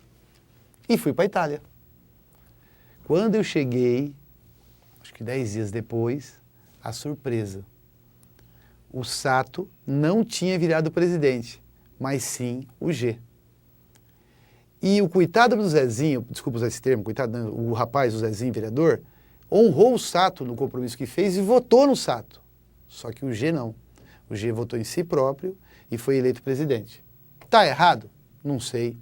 E fui para a Itália. Quando eu cheguei, acho que 10 dias depois, a surpresa. O Sato não tinha virado presidente, mas sim o G. E o coitado do Zezinho, desculpa usar esse termo, coitado, o rapaz, o Zezinho, vereador, honrou o Sato no compromisso que fez e votou no Sato. Só que o G não. O G votou em si próprio e foi eleito presidente. Tá errado? Não sei.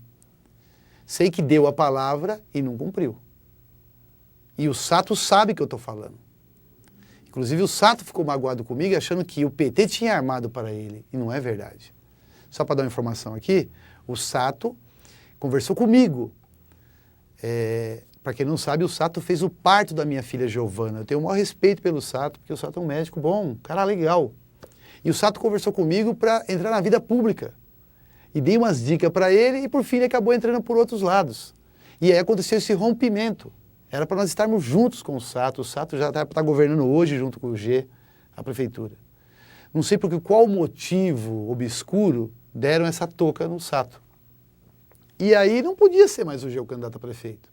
Sei que deu a palavra e não cumpriu. E o Sato sabe que eu estou falando. Inclusive o Sato ficou magoado comigo achando que o PT tinha armado para ele. E não é verdade. Só para dar uma informação aqui, o Sato conversou comigo. Para quem não sabe, o Sato fez o parto da minha filha Giovana. Eu tenho o maior respeito pelo Sato, porque o Sato é um médico bom, um cara legal. E o Sato conversou comigo para entrar na vida pública. E dei umas dicas para ele e por fim ele acabou entrando por outros lados. E aí aconteceu esse rompimento. Era para nós estarmos juntos com o Sato já está governando hoje junto com o G, a prefeitura. Não sei por qual motivo obscuro deram essa toca no Sato. E aí não podia ser mais o G o candidato a prefeito.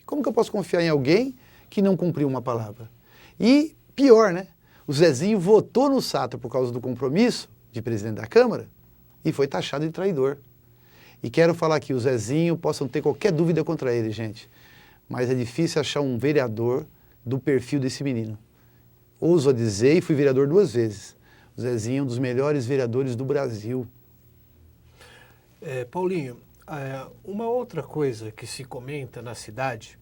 Como que eu posso confiar em alguém que não cumpriu uma palavra? E pior, né? O Zezinho votou no Sato por causa do compromisso de presidente da Câmara e foi taxado de traidor. E quero falar que o Zezinho, possam ter qualquer dúvida contra ele, gente. Mas é difícil achar um vereador do perfil desse menino. Ouso a dizer, e fui vereador 2 vezes. O Zezinho é um dos melhores vereadores do Brasil. Paulinho, uma outra coisa que se comenta na cidade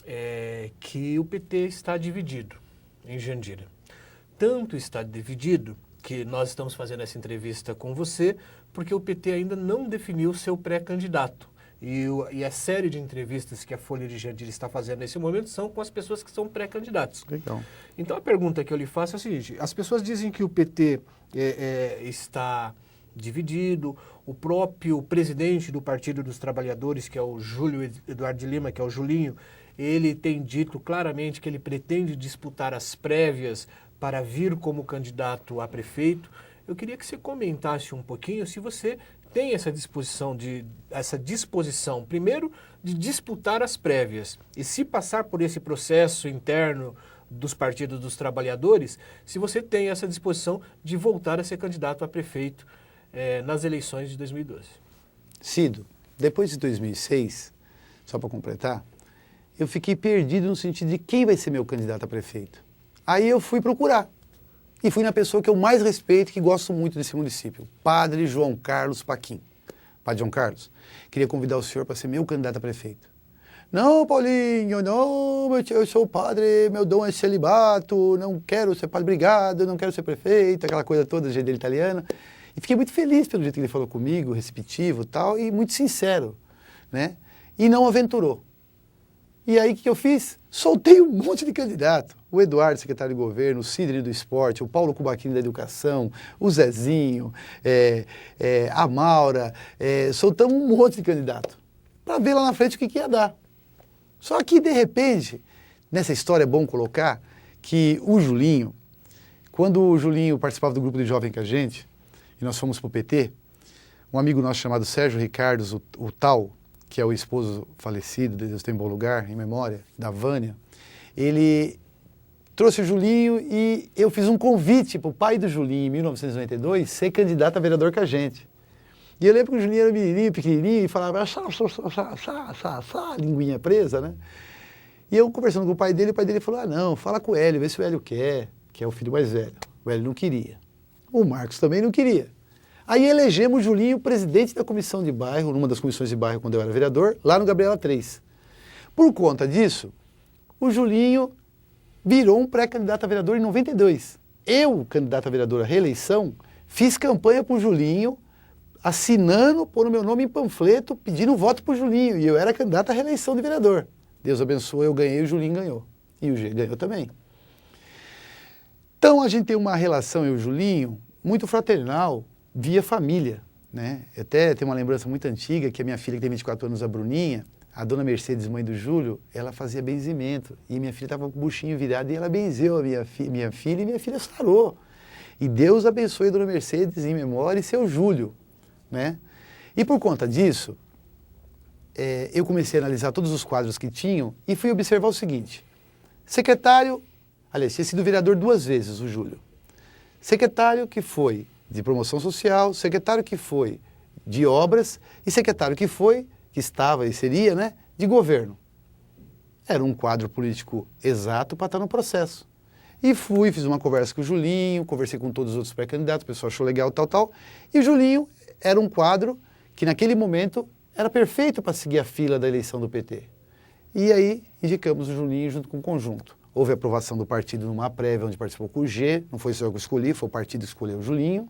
é que o PT está dividido em Jandira. Tanto está dividido que nós estamos fazendo essa entrevista com você porque o PT ainda não definiu seu pré-candidato. E a série de entrevistas que a Folha de Jandira está fazendo nesse momento são com as pessoas que são pré-candidatos. Legal. Então a pergunta que eu lhe faço é a seguinte: as pessoas dizem que o PT está dividido, o próprio presidente do Partido dos Trabalhadores, que é o Júlio Eduardo de Lima, que é o Julinho, ele tem dito claramente que ele pretende disputar as prévias para vir como candidato a prefeito. Eu queria que você comentasse um pouquinho se você tem essa disposição, primeiro, de disputar as prévias. E se passar por esse processo interno dos partidos dos trabalhadores, se você tem essa disposição de voltar a ser candidato a prefeito nas eleições de 2012. Cido, depois de 2006, só para completar, eu fiquei perdido no sentido de quem vai ser meu candidato a prefeito. Aí eu fui procurar. E fui na pessoa que eu mais respeito e que gosto muito desse município, Padre João Carlos Paquim. Padre João Carlos, queria convidar o senhor para ser meu candidato a prefeito. Não, Paulinho, não, eu sou padre, meu dom é celibato, não quero ser padre, obrigado, não quero ser prefeito, aquela coisa toda do jeito dele italiano. E fiquei muito feliz pelo jeito que ele falou comigo, receptivo e tal, e muito sincero, né? E não aventurou. E aí o que eu fiz? Soltei um monte de candidato. O Eduardo, secretário de governo, o Sidney do esporte, o Paulo Cubaquini da educação, o Zezinho, a Maura, soltamos um monte de candidato para ver lá na frente o que ia dar. Só que, de repente, nessa história é bom colocar que o Julinho, quando o Julinho participava do grupo de jovem com a gente, e nós fomos para o PT, um amigo nosso chamado Sérgio Ricardo, o Tal, que é o esposo falecido, Deus tem bom lugar, em memória, da Vânia, ele trouxe o Julinho e eu fiz um convite para o pai do Julinho, em 1992, ser candidato a vereador com a gente. E eu lembro que o Julinho era menininho, pequenininho, e falava, linguinha presa, né? E eu conversando com o pai dele falou, não, fala com o Hélio, vê se o Hélio quer, que é o filho mais velho. O Hélio não queria. O Marcos também não queria. Aí elegemos o Julinho presidente da comissão de bairro, numa das comissões de bairro quando eu era vereador, lá no Gabriela 3. Por conta disso, o Julinho virou um pré-candidato a vereador em 92. Eu, candidato a vereador à reeleição, fiz campanha para o Julinho, assinando, pondo meu nome em panfleto, pedindo voto para o Julinho. E eu era candidato à reeleição de vereador. Deus abençoe, eu ganhei, o Julinho ganhou. E o G ganhou também. Então a gente tem uma relação, eu e o Julinho, muito fraternal, via família, né? Eu até tenho uma lembrança muito antiga, que a minha filha, que tem 24 anos, a Bruninha, a dona Mercedes, mãe do Júlio, ela fazia benzimento. E minha filha estava com o buchinho virado e ela benzeu a minha filha e minha filha sarou. E Deus abençoe a dona Mercedes em memória e seu Júlio, né? E por conta disso, eu comecei a analisar todos os quadros que tinham e fui observar o seguinte. Secretário, aliás, tinha sido vereador 2 vezes, o Júlio. Secretário que foi de promoção social, secretário que foi de obras e secretário que estava e seria, né, de governo. Era um quadro político exato para estar no processo. E fiz uma conversa com o Julinho, conversei com todos os outros pré-candidatos, o pessoal achou legal, tal. E o Julinho era um quadro que naquele momento era perfeito para seguir a fila da eleição do PT. E aí indicamos o Julinho junto com o conjunto. Houve aprovação do partido numa prévia onde participou com o G, não foi só eu que escolhi, foi o partido que escolheu o Julinho.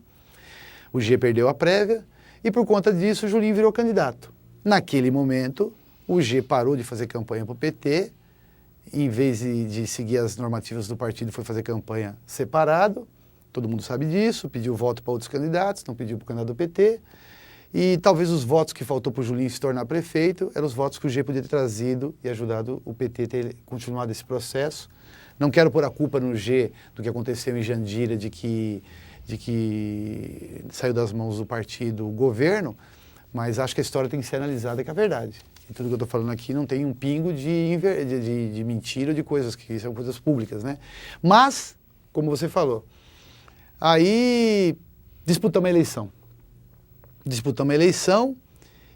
O G perdeu a prévia e por conta disso o Julinho virou candidato. Naquele momento, o G parou de fazer campanha para o PT, em vez de seguir as normativas do partido, foi fazer campanha separado, todo mundo sabe disso, pediu voto para outros candidatos, não pediu para o candidato do PT, e talvez os votos que faltou para o Julinho se tornar prefeito eram os votos que o G podia ter trazido e ajudado o PT a ter continuado esse processo. Não quero pôr a culpa no G do que aconteceu em Jandira, de que saiu das mãos do partido o governo, mas acho que a história tem que ser analisada, que é a verdade. E tudo que eu estou falando aqui não tem um pingo de mentira ou de coisas que são coisas públicas, né? Mas, como você falou, aí disputamos a eleição. Disputamos a eleição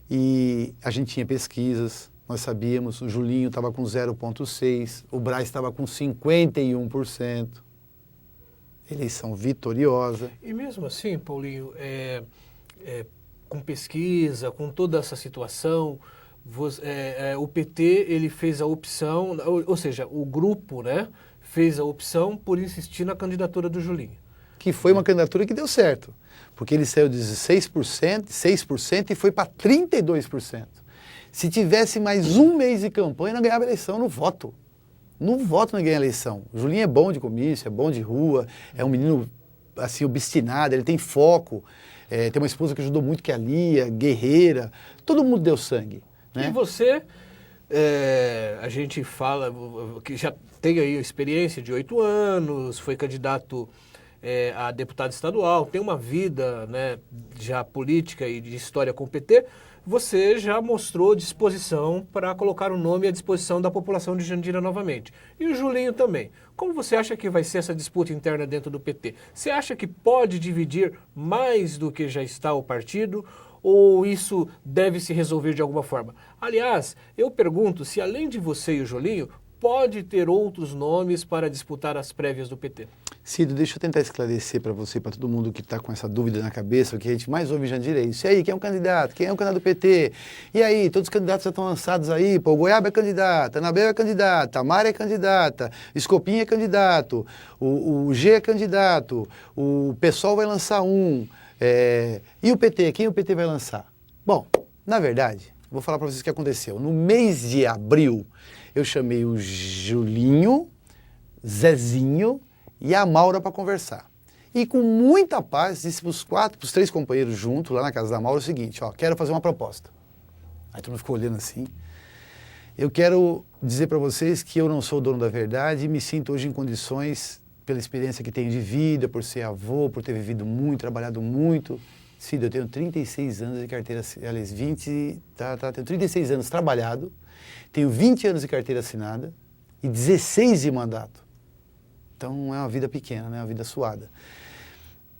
e a gente tinha pesquisas, nós sabíamos, o Julinho estava com 0,6%, o Braz estava com 51%. Eleição vitoriosa. E mesmo assim, Paulinho, com pesquisa, com toda essa situação, o PT ele fez a opção, ou seja, o grupo, né, fez a opção por insistir na candidatura do Julinho. Que foi uma candidatura que deu certo, porque ele saiu de 6% e foi para 32%. Se tivesse mais um mês de campanha, não ganhava eleição no voto. No voto não ganha eleição. O Julinho é bom de comício, é bom de rua, é um menino assim, obstinado, ele tem foco, tem uma esposa que ajudou muito, que é a Lia, guerreira, todo mundo deu sangue. Né? E você, a gente fala que já tem aí a experiência de 8 anos, foi candidato a deputado estadual, tem uma vida, né, já política e de história com o PT, você já mostrou disposição para colocar o nome à disposição da população de Jandira novamente. E o Julinho também. Como você acha que vai ser essa disputa interna dentro do PT? Você acha que pode dividir mais do que já está o partido? Ou isso deve se resolver de alguma forma? Aliás, eu pergunto se além de você e o Julinho, pode ter outros nomes para disputar as prévias do PT. Cido, deixa eu tentar esclarecer para você, para todo mundo que está com essa dúvida na cabeça, o que a gente mais ouve em Jandira é isso. E aí, quem é um candidato? Quem é o candidato do PT? E aí, todos os candidatos já estão lançados aí, pô, o Goiaba é candidata, a Anabel é candidata, a Mara é candidata, Escopim é candidato, o G é candidato, o PSOL vai lançar um, e o PT? Quem o PT vai lançar? Bom, na verdade, vou falar para vocês o que aconteceu. No mês de abril, eu chamei o Julinho, Zezinho e a Maura para conversar. E com muita paz, disse para os 3 companheiros juntos, lá na casa da Maura, o seguinte, ó, quero fazer uma proposta. Aí todo mundo ficou olhando assim. Eu quero dizer para vocês que eu não sou o dono da verdade e me sinto hoje em condições, pela experiência que tenho de vida, por ser avô, por ter vivido muito, trabalhado muito. Cido, eu tenho 36 anos de carteira, aliás, tenho 36 anos trabalhado, tenho 20 anos de carteira assinada e 16 de mandato. Então não é uma vida pequena, né? É uma vida suada.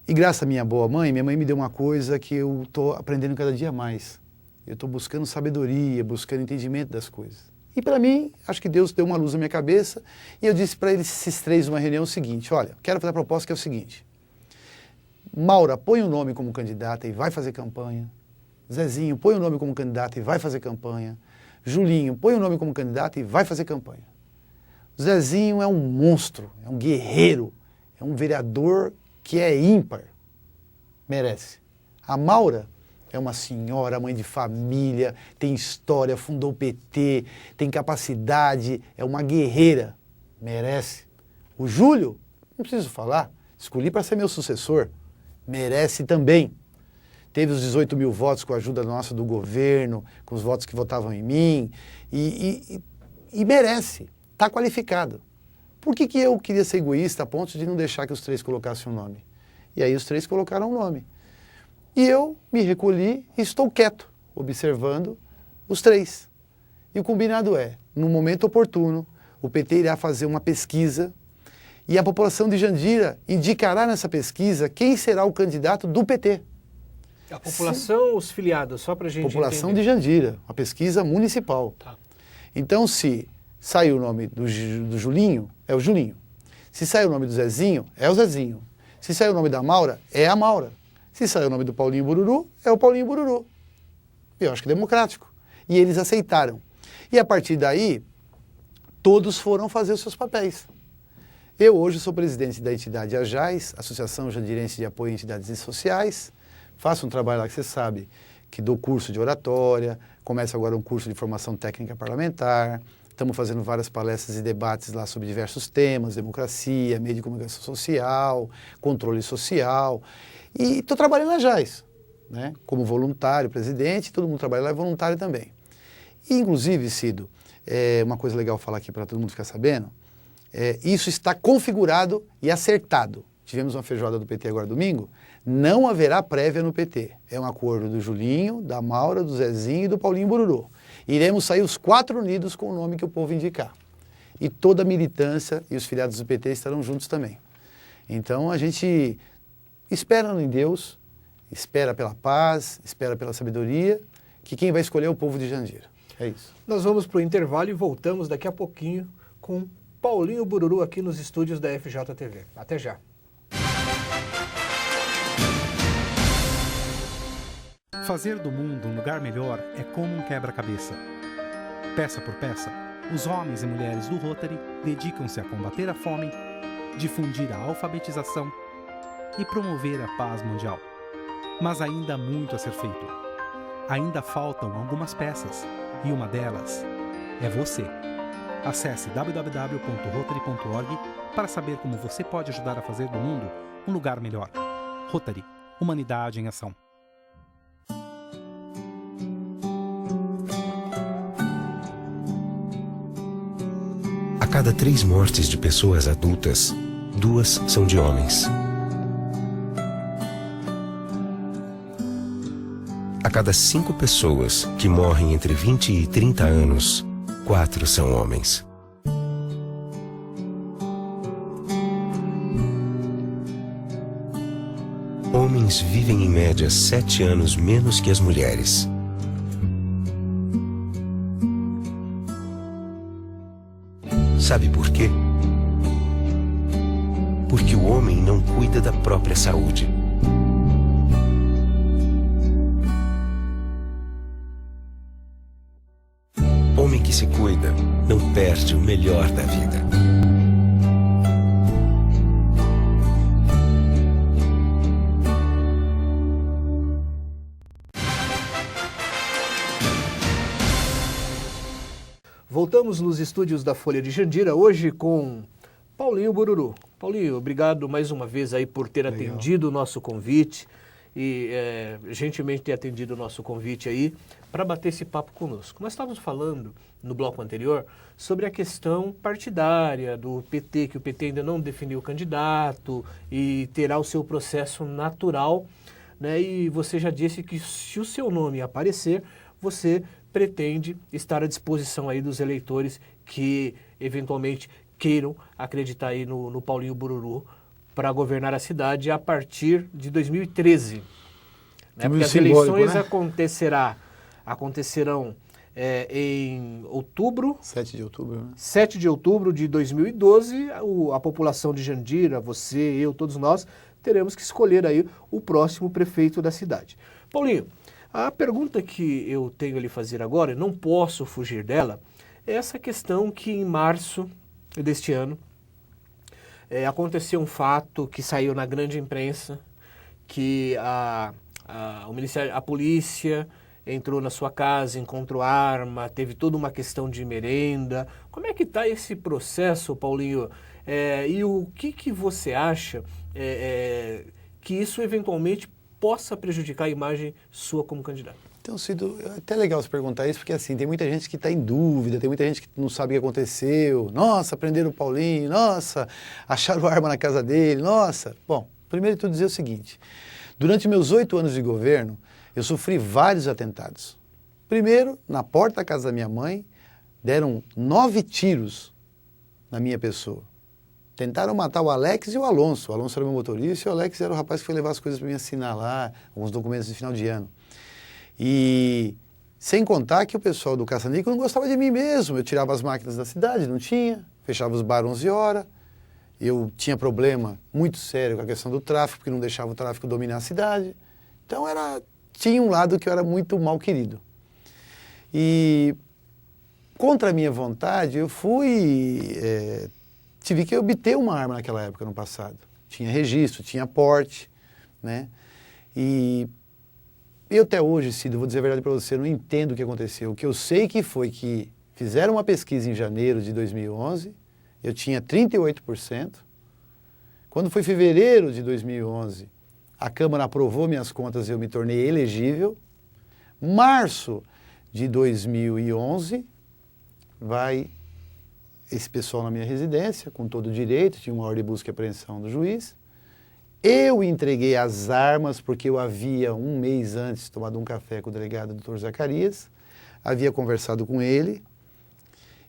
E graças à minha boa mãe, minha mãe me deu uma coisa que eu estou aprendendo cada dia mais. Eu estou buscando sabedoria, buscando entendimento das coisas. E para mim, acho que Deus deu uma luz na minha cabeça e eu disse para eles, esses 3, numa reunião, o seguinte, olha, quero fazer a proposta que é o seguinte. Maura, põe o nome como candidata e vai fazer campanha. Zezinho, põe o nome como candidato e vai fazer campanha. Julinho, põe o nome como candidato e vai fazer campanha. Zezinho é um monstro, é um guerreiro, é um vereador que é ímpar, merece. A Maura é uma senhora, mãe de família, tem história, fundou o PT, tem capacidade, é uma guerreira, merece. O Júlio, não preciso falar, escolhi para ser meu sucessor, merece também. Teve os 18 mil votos com a ajuda nossa do governo, com os votos que votavam em mim, e merece. Está qualificado. Por que eu queria ser egoísta a ponto de não deixar que os 3 colocassem um nome? E aí os 3 colocaram um nome. E eu me recolhi e estou quieto, observando os 3. E o combinado é, no momento oportuno, o PT irá fazer uma pesquisa e a população de Jandira indicará nessa pesquisa quem será o candidato do PT. A população, os filiados, só para a gente população entender. de Jandira, uma pesquisa municipal. Tá. Então, se sai o nome do Julinho, é o Julinho. Se sai o nome do Zezinho, é o Zezinho. Se sai o nome da Maura, é a Maura. Se sai o nome do Paulinho Bururu, é o Paulinho Bururu. Eu acho que é democrático. E eles aceitaram. E a partir daí, todos foram fazer os seus papéis. Eu hoje sou presidente da entidade AJAIS, Associação Jandirense de Apoio a Entidades Sociais. Faço um trabalho lá que você sabe, que dou curso de oratória, começa agora um curso de formação técnica parlamentar. Estamos fazendo várias palestras e debates lá sobre diversos temas, democracia, meio de comunicação social, controle social. E estou trabalhando na AJAIS, né? Como voluntário, presidente, todo mundo trabalha lá é voluntário também. E, inclusive, Cido, uma coisa legal falar aqui para todo mundo ficar sabendo, isso está configurado e acertado. Tivemos uma feijoada do PT agora domingo, não haverá prévia no PT. É um acordo do Julinho, da Maura, do Zezinho e do Paulinho Bururu. Iremos sair os 4 unidos com o nome que o povo indicar. E toda a militância e os filiados do PT estarão juntos também. Então a gente espera em Deus, espera pela paz, espera pela sabedoria, que quem vai escolher é o povo de Jandira. É isso. Nós vamos para o intervalo e voltamos daqui a pouquinho com Paulinho Bururu aqui nos estúdios da FJTV. Até já. Fazer do mundo um lugar melhor é como um quebra-cabeça. Peça por peça, os homens e mulheres do Rotary dedicam-se a combater a fome, difundir a alfabetização e promover a paz mundial. Mas ainda há muito a ser feito. Ainda faltam algumas peças, e uma delas é você. Acesse www.rotary.org para saber como você pode ajudar a fazer do mundo um lugar melhor. Rotary, Humanidade em Ação. A cada 3 mortes de pessoas adultas, 2 são de homens. A cada 5 pessoas que morrem entre 20 e 30 anos, 4 são homens. Homens vivem em média 7 anos menos que as mulheres. Sabe por quê? porque o homem não cuida da própria saúde. Homem que se cuida não perde o melhor da vida. Voltamos nos estúdios da Folha de Jandira, hoje com Paulinho Bururu. Paulinho, obrigado mais uma vez aí por ter atendido o nosso convite e gentilmente ter atendido o nosso convite aí para bater esse papo conosco. Nós estávamos falando no bloco anterior sobre a questão partidária do PT, que o PT ainda não definiu o candidato e terá o seu processo natural, né? E você já disse que se o seu nome aparecer, você pretende estar à disposição aí dos eleitores que eventualmente queiram acreditar aí no Paulinho Bururu para governar a cidade a partir de 2013. Né? Porque as eleições, né, acontecerão em outubro. 7 de outubro. Né? 7 de outubro de 2012, a população de Jandira, você, eu, todos nós, teremos que escolher aí o próximo prefeito da cidade. Paulinho, a pergunta que eu tenho a lhe fazer agora, e não posso fugir dela, é essa questão que em março deste ano aconteceu um fato que saiu na grande imprensa, que a polícia entrou na sua casa, encontrou arma, teve toda uma questão de merenda. Como é que está esse processo, Paulinho? E o que você acha que isso eventualmente possa prejudicar a imagem sua como candidato? Então, Cido, é até legal você perguntar isso, porque assim, tem muita gente que está em dúvida, tem muita gente que não sabe o que aconteceu. Nossa, prenderam o Paulinho, nossa, acharam arma na casa dele, nossa. Bom, primeiro de tudo dizer o seguinte, durante meus 8 anos de governo, eu sofri vários atentados. Primeiro, na porta da casa da minha mãe, deram 9 tiros na minha pessoa. Tentaram matar o Alex e o Alonso. O Alonso era meu motorista e o Alex era o rapaz que foi levar as coisas para me assinar lá, alguns documentos de final de ano. E sem contar que o pessoal do Caça-Níquel não gostava de mim mesmo. Eu tirava as máquinas da cidade, não tinha. Fechava os bares 11 horas. Eu tinha problema muito sério com a questão do tráfico, porque não deixava o tráfico dominar a cidade. Então tinha um lado que eu era muito mal querido. E contra a minha vontade, eu tive que obter uma arma naquela época, no passado. Tinha registro, tinha porte, né? E eu até hoje, Cido, vou dizer a verdade para você, eu não entendo o que aconteceu. O que eu sei que foi que fizeram uma pesquisa em janeiro de 2011, eu tinha 38%. Quando foi fevereiro de 2011, a Câmara aprovou minhas contas e eu me tornei elegível. Março de 2011, vai esse pessoal na minha residência, com todo o direito, tinha uma ordem de busca e apreensão do juiz. Eu entreguei as armas porque eu havia, um mês antes, tomado um café com o delegado Dr. Zacarias, havia conversado com ele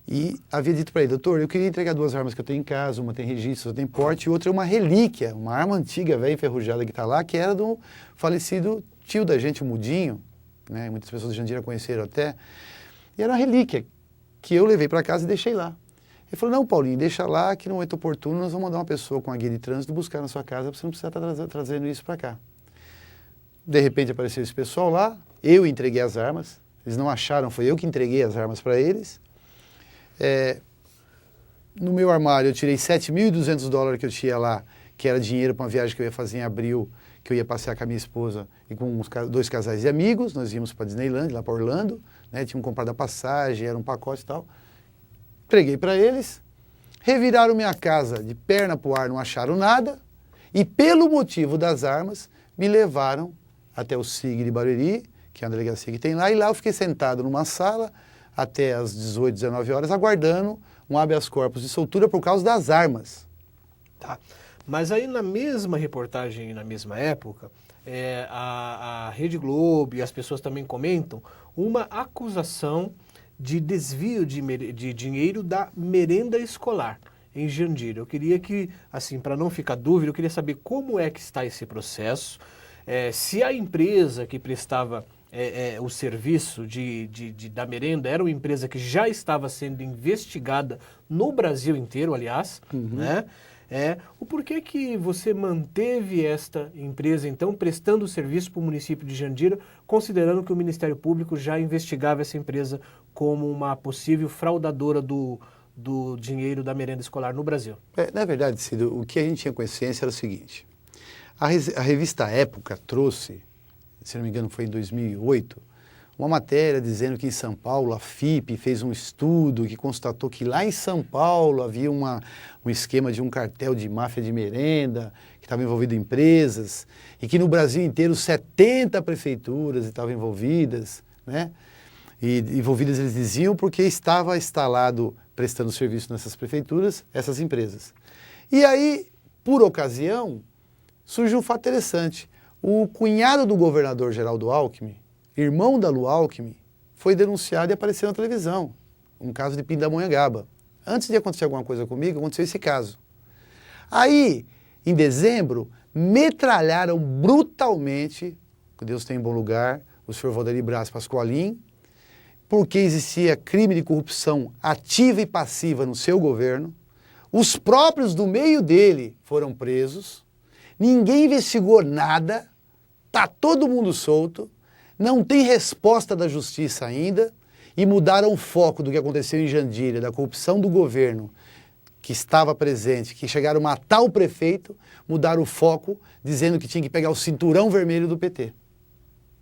e havia dito para ele, doutor, eu queria entregar 2 armas que eu tenho em casa, uma tem registro, outra tem porte, e outra é uma relíquia, uma arma antiga, velha, enferrujada que está lá, que era do falecido tio da gente, o Mudinho, né? Muitas pessoas de Jandira conheceram até, e era uma relíquia que eu levei para casa e deixei lá. Ele falou, não, Paulinho, deixa lá que no momento oportuno nós vamos mandar uma pessoa com a guia de trânsito buscar na sua casa para você não precisar estar trazendo isso para cá. De repente apareceu esse pessoal lá, eu entreguei as armas, eles não acharam, foi eu que entreguei as armas para eles. No meu armário eu tirei $7.200 que eu tinha lá, que era dinheiro para uma viagem que eu ia fazer em abril, que eu ia passear com a minha esposa e com 2 casais de amigos, nós íamos para Disneyland, lá para Orlando, né? Tínhamos comprado a passagem, era um pacote e tal. Entreguei para eles, reviraram minha casa de perna para o ar, não acharam nada, e pelo motivo das armas, me levaram até o SIG de Barueri, que é a delegacia que tem lá, e lá eu fiquei sentado numa sala até as 18, 19 horas, aguardando um habeas corpus de soltura por causa das armas. Tá. Mas aí na mesma reportagem, na mesma época, a Rede Globo e as pessoas também comentam uma acusação de desvio de dinheiro da merenda escolar em Jandira. Eu queria que, assim, para não ficar dúvida, eu queria saber como é que está esse processo, se a empresa que prestava o serviço da merenda era uma empresa que já estava sendo investigada no Brasil inteiro, aliás, né? o porquê que você manteve esta empresa, então, prestando serviço para o município de Jandira, considerando que o Ministério Público já investigava essa empresa como uma possível fraudadora do dinheiro da merenda escolar no Brasil? Na verdade, Cido, o que a gente tinha consciência era o seguinte. A revista Época trouxe, se não me engano foi em 2008, uma matéria dizendo que em São Paulo a FIP fez um estudo que constatou que lá em São Paulo havia um esquema de um cartel de máfia de merenda, que estava envolvido em empresas, e que no Brasil inteiro 70 prefeituras estavam envolvidas, né? E envolvidas eles diziam porque estava instalado, prestando serviço nessas prefeituras, essas empresas. E aí, por ocasião, surgiu um fato interessante. O cunhado do governador Geraldo Alckmin, irmão da Lu Alckmin, foi denunciado e apareceu na televisão. Um caso de Pindamonhangaba. Antes de acontecer alguma coisa comigo, aconteceu esse caso. Aí, em dezembro, metralharam brutalmente, que Deus tem em bom lugar, o senhor Valderi Braz Pascoalim, porque existia crime de corrupção ativa e passiva no seu governo. Os próprios do meio dele foram presos. Ninguém investigou nada. Está todo mundo solto. Não tem resposta da justiça ainda. E mudaram o foco do que aconteceu em Jandira, da corrupção do governo que estava presente, que chegaram a matar o prefeito, mudaram o foco dizendo que tinha que pegar o cinturão vermelho do PT.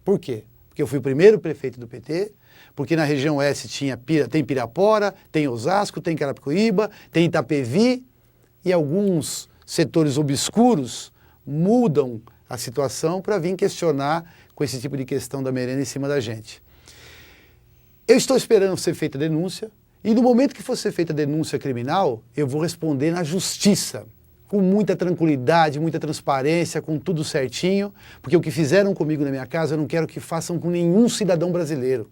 Por quê? Porque eu fui o primeiro prefeito do PT, porque na região oeste tem Pirapora, tem Osasco, tem Carapicuíba, tem Itapevi, e alguns setores obscuros mudam a situação para vir questionar com esse tipo de questão da merenda em cima da gente. Eu estou esperando ser feita a denúncia, e no momento que for ser feita a denúncia criminal, eu vou responder na justiça, com muita tranquilidade, muita transparência, com tudo certinho, porque o que fizeram comigo na minha casa, eu não quero que façam com nenhum cidadão brasileiro.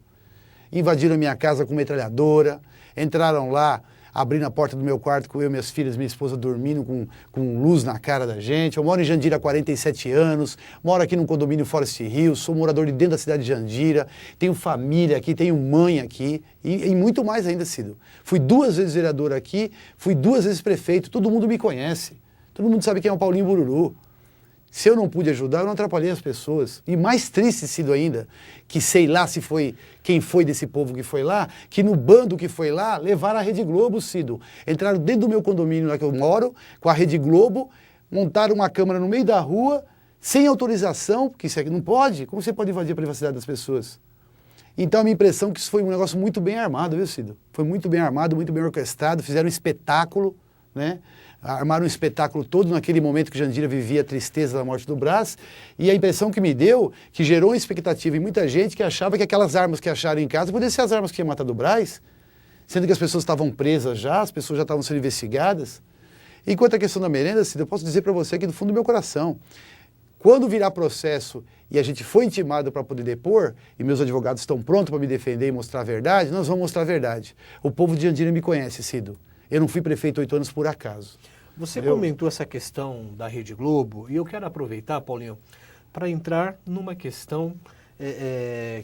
Invadiram a minha casa com metralhadora, entraram lá, abrindo a porta do meu quarto com eu, minhas filhas, minha esposa dormindo com luz na cara da gente. Eu moro em Jandira há 47 anos, moro aqui num condomínio Forest Hills, sou morador de dentro da cidade de Jandira, tenho família aqui, tenho mãe aqui e muito mais ainda, Cido. Fui 2 vezes vereador aqui, fui 2 vezes prefeito, todo mundo me conhece, todo mundo sabe quem é o Paulinho Bururu. Se eu não pude ajudar, eu não atrapalhei as pessoas. E mais triste sido ainda, que sei lá se foi quem foi desse povo que foi lá, que no bando que foi lá, levaram a Rede Globo, Cido. Entraram dentro do meu condomínio lá que eu moro, com a Rede Globo, montaram uma câmera no meio da rua, sem autorização, porque isso aqui não pode. Como você pode invadir a privacidade das pessoas? Então a minha impressão é que isso foi um negócio muito bem armado, viu, Cido? Foi muito bem armado, muito bem orquestrado, fizeram um espetáculo, né? Armaram um espetáculo todo naquele momento que Jandira vivia a tristeza da morte do Braz, e a impressão que me deu, que gerou uma expectativa em muita gente que achava que aquelas armas que acharam em casa poderiam ser as armas que iam matar do Braz, sendo que as pessoas estavam presas já, as pessoas já estavam sendo investigadas. E quanto à questão da merenda, Cida, eu posso dizer para você aqui do fundo do meu coração, quando virar processo e a gente foi intimado para poder depor, e meus advogados estão prontos para me defender e mostrar a verdade, nós vamos mostrar a verdade. O povo de Jandira me conhece, Cido. Eu não fui prefeito 8 anos por acaso. Você comentou essa questão da Rede Globo, e eu quero aproveitar, Paulinho, para entrar numa questão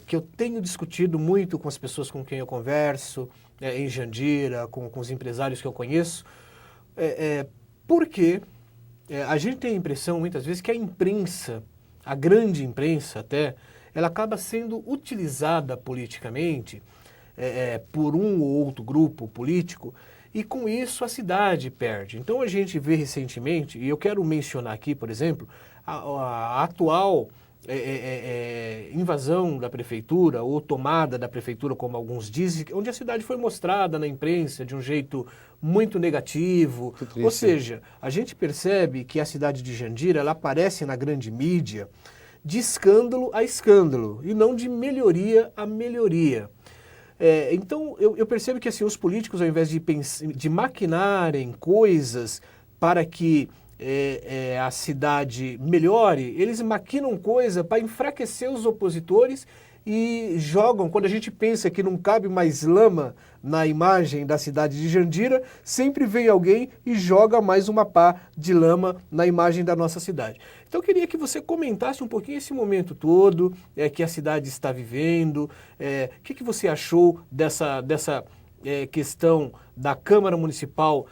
que eu tenho discutido muito com as pessoas com quem eu converso, em Jandira, com os empresários que eu conheço, porque a gente tem a impressão, muitas vezes, que a imprensa, a grande imprensa até, ela acaba sendo utilizada politicamente por um ou outro grupo político, e com isso a cidade perde. Então a gente vê recentemente, e eu quero mencionar aqui, por exemplo, a atual invasão da prefeitura, ou tomada da prefeitura, como alguns dizem, onde a cidade foi mostrada na imprensa de um jeito muito negativo. Ou seja, a gente percebe que a cidade de Jandira, ela aparece na grande mídia de escândalo a escândalo, e não de melhoria a melhoria. Então, eu percebo que assim, os políticos, ao invés de maquinarem coisas para que a cidade melhore, eles maquinam coisa para enfraquecer os opositores e jogam, quando a gente pensa que não cabe mais lama na imagem da cidade de Jandira, sempre vem alguém e joga mais uma pá de lama na imagem da nossa cidade. Então eu queria que você comentasse um pouquinho esse momento todo que a cidade está vivendo, o que você achou dessa questão da Câmara Municipal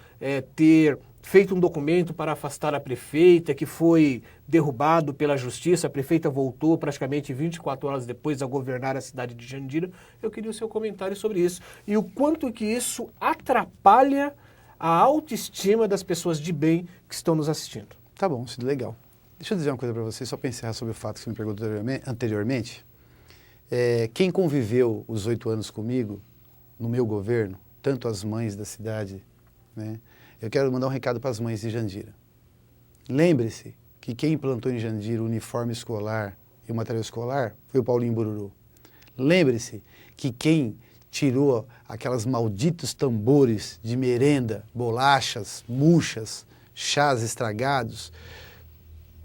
ter feito um documento para afastar a prefeita, que foi derrubado pela justiça, a prefeita voltou praticamente 24 horas depois a governar a cidade de Jandira. Eu queria o seu comentário sobre isso. E o quanto que isso atrapalha a autoestima das pessoas de bem que estão nos assistindo. Tá bom, Cido, legal. Deixa eu dizer uma coisa para você, só para encerrar sobre o fato que você me perguntou anteriormente. Quem conviveu os 8 anos comigo, no meu governo, tanto as mães da cidade, né? Eu quero mandar um recado para as mães de Jandira. Lembre-se que quem implantou em Jandira o uniforme escolar e o material escolar foi o Paulinho Bururu. Lembre-se que quem tirou aquelas malditos tambores de merenda, bolachas, murchas, chás estragados,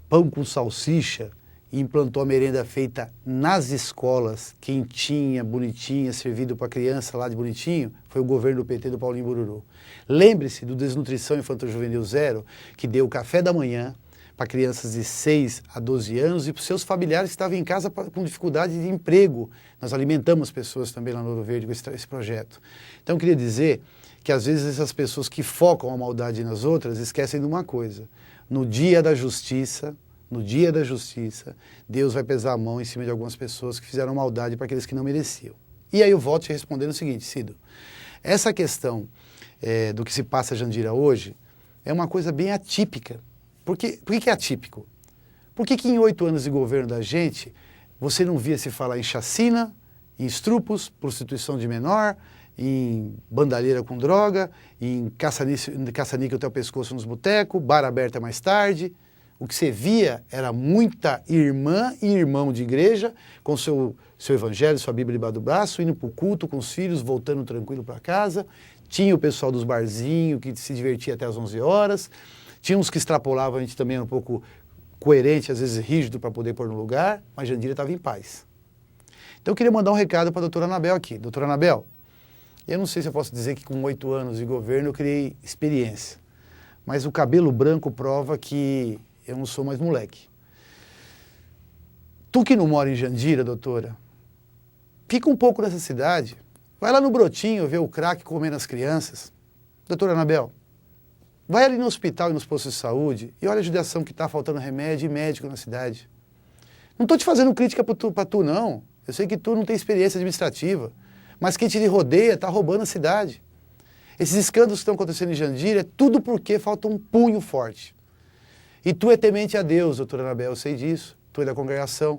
pão com salsicha, e implantou a merenda feita nas escolas, quentinha, bonitinha, servido para criança lá de bonitinho, foi o governo do PT do Paulinho Bururu. Lembre-se do Desnutrição Infanto-Juvenil Zero, que deu o café da manhã para crianças de 6 a 12 anos e para os seus familiares que estavam em casa com dificuldade de emprego. Nós alimentamos pessoas também lá no Ouro Verde com esse projeto. Então, eu queria dizer que, às vezes, essas pessoas que focam a maldade nas outras esquecem de uma coisa. No dia da justiça, Deus vai pesar a mão em cima de algumas pessoas que fizeram maldade para aqueles que não mereciam. E aí eu volto te respondendo o seguinte, Cido. Essa questão do que se passa em Jandira hoje é uma coisa bem atípica. Por que é atípico? Por que em 8 anos de governo da gente, você não via se falar em chacina, em estrupos, prostituição de menor, em bandalheira com droga, em caça-níquel até o pescoço nos botecos, bar aberta mais tarde? O que você via era muita irmã e irmão de igreja com seu evangelho, sua Bíblia debaixo do braço, indo para o culto com os filhos, voltando tranquilo para casa. Tinha o pessoal dos barzinhos que se divertia até as 11 horas. Tinha uns que extrapolavam, a gente também era um pouco coerente, às vezes rígido para poder pôr no lugar, mas Jandira estava em paz. Então eu queria mandar um recado para a doutora Anabel aqui. Doutora Anabel, eu não sei se eu posso dizer que com 8 anos de governo eu criei experiência, mas o cabelo branco prova que eu não sou mais moleque. Tu que não mora em Jandira, doutora, fica um pouco nessa cidade, vai lá no Brotinho ver o crack comendo as crianças. Doutora Anabel, vai ali no hospital e nos postos de saúde e olha a judiação que está faltando remédio e médico na cidade. Não estou te fazendo crítica para tu, não. Eu sei que tu não tem experiência administrativa, mas quem te rodeia está roubando a cidade. Esses escândalos que estão acontecendo em Jandira é tudo porque falta um punho forte. E tu é temente a Deus, doutora Anabel, eu sei disso. Tu é da congregação.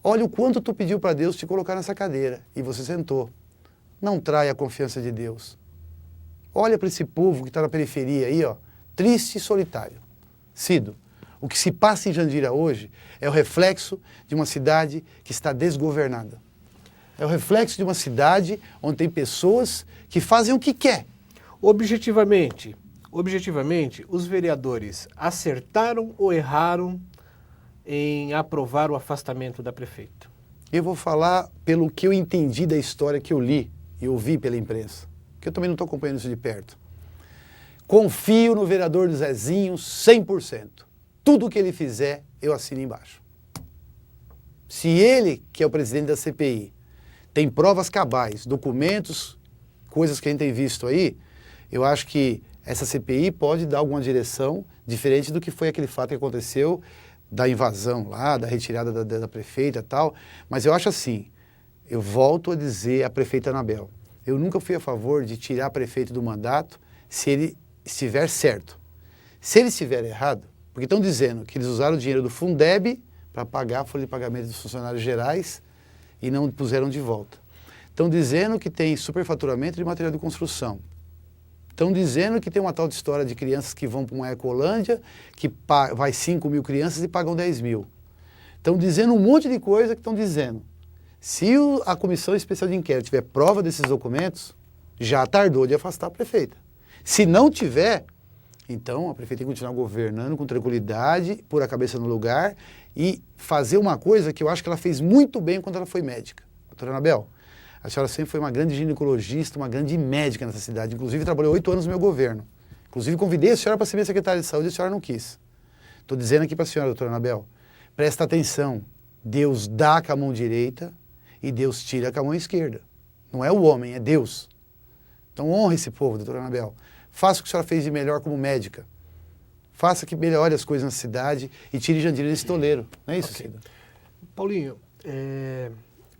Olha o quanto tu pediu para Deus te colocar nessa cadeira e você sentou. Não traia a confiança de Deus. Olha para esse povo que está na periferia aí, ó, triste e solitário. Cido, o que se passa em Jandira hoje é o reflexo de uma cidade que está desgovernada. É o reflexo de uma cidade onde tem pessoas que fazem o que quer. Objetivamente, os vereadores acertaram ou erraram em aprovar o afastamento da prefeita? Eu vou falar pelo que eu entendi da história que eu li e ouvi pela imprensa, que eu também não estou acompanhando isso de perto. Confio no vereador Zezinho 100%. Tudo que ele fizer, eu assino embaixo. Se ele, que é o presidente da CPI, tem provas cabais, documentos, coisas que a gente tem visto aí, eu acho que essa CPI pode dar alguma direção diferente do que foi aquele fato que aconteceu da invasão lá, da retirada da prefeita e tal. Mas eu acho assim, eu volto a dizer à prefeita Anabel, eu nunca fui a favor de tirar a prefeita do mandato se ele estiver certo. Se ele estiver errado, porque estão dizendo que eles usaram o dinheiro do Fundeb para pagar a folha de pagamento dos funcionários gerais e não puseram de volta. Estão dizendo que tem superfaturamento de material de construção. Estão dizendo que tem uma tal de história de crianças que vão para uma Ecolândia, que vai 5 mil crianças e pagam 10 mil. Estão dizendo um monte de coisa que estão dizendo. Se a Comissão Especial de Inquérito tiver prova desses documentos, já tardou de afastar a prefeita. Se não tiver, então a prefeita tem que continuar governando com tranquilidade, pôr a cabeça no lugar e fazer uma coisa que eu acho que ela fez muito bem quando ela foi médica. Doutora Anabel, a senhora sempre foi uma grande ginecologista, uma grande médica nessa cidade. Inclusive, trabalhou 8 anos no meu governo. Inclusive, convidei a senhora para ser minha secretária de saúde e a senhora não quis. Estou dizendo aqui para a senhora, doutora Anabel, presta atenção. Deus dá com a mão direita e Deus tira com a mão esquerda. Não é o homem, é Deus. Então, honre esse povo, doutora Anabel. Faça o que a senhora fez de melhor como médica. Faça que melhore as coisas na cidade e tire Jandira desse toleiro. Não é isso, Cida? Paulinho,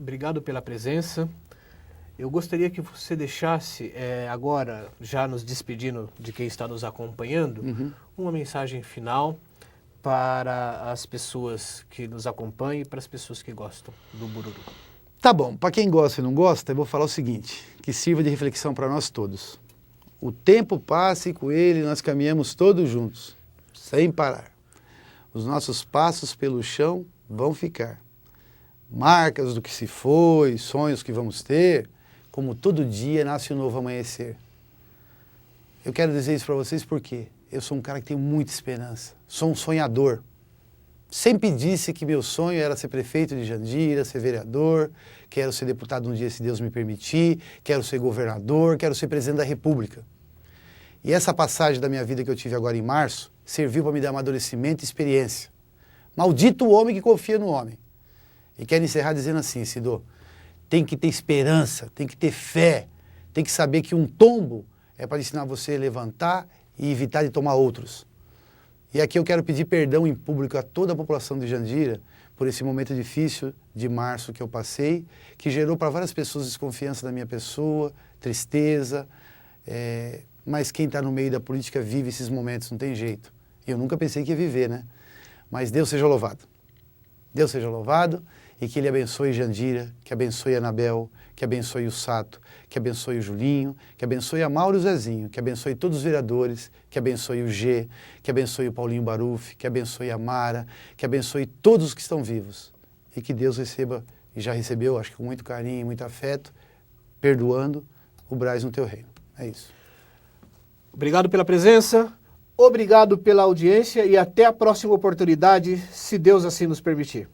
obrigado pela presença. Eu gostaria que você deixasse agora, já nos despedindo de quem está nos acompanhando, uma mensagem final para as pessoas que nos acompanham e para as pessoas que gostam do Bururu. Tá bom, para quem gosta e não gosta, eu vou falar o seguinte, que sirva de reflexão para nós todos. O tempo passa e com ele nós caminhamos todos juntos, sem parar. Os nossos passos pelo chão vão ficar. Marcas do que se foi, sonhos que vamos ter, como todo dia nasce um novo amanhecer. Eu quero dizer isso para vocês porque eu sou um cara que tem muita esperança, sou um sonhador. Sempre disse que meu sonho era ser prefeito de Jandira, ser vereador, quero ser deputado um dia se Deus me permitir, quero ser governador, quero ser presidente da República. E essa passagem da minha vida que eu tive agora em março serviu para me dar amadurecimento e experiência. Maldito o homem que confia no homem. E quero encerrar dizendo assim, Cido, tem que ter esperança, tem que ter fé, tem que saber que um tombo é para ensinar você a levantar e evitar de tomar outros. E aqui eu quero pedir perdão em público a toda a população de Jandira por esse momento difícil de março que eu passei, que gerou para várias pessoas desconfiança da minha pessoa, tristeza, mas quem está no meio da política vive esses momentos, não tem jeito. Eu nunca pensei que ia viver, né? Mas Deus seja louvado. Deus seja louvado e que Ele abençoe Jandira, que abençoe a Anabel, que abençoe o Sato, que abençoe o Julinho, que abençoe a Mauro e o Zezinho, que abençoe todos os vereadores, que abençoe o G, que abençoe o Paulinho Baruf, que abençoe a Mara, que abençoe todos os que estão vivos. E que Deus receba, e já recebeu, acho que com muito carinho e muito afeto, perdoando o Braz no teu reino. É isso. Obrigado pela presença, obrigado pela audiência e até a próxima oportunidade, se Deus assim nos permitir.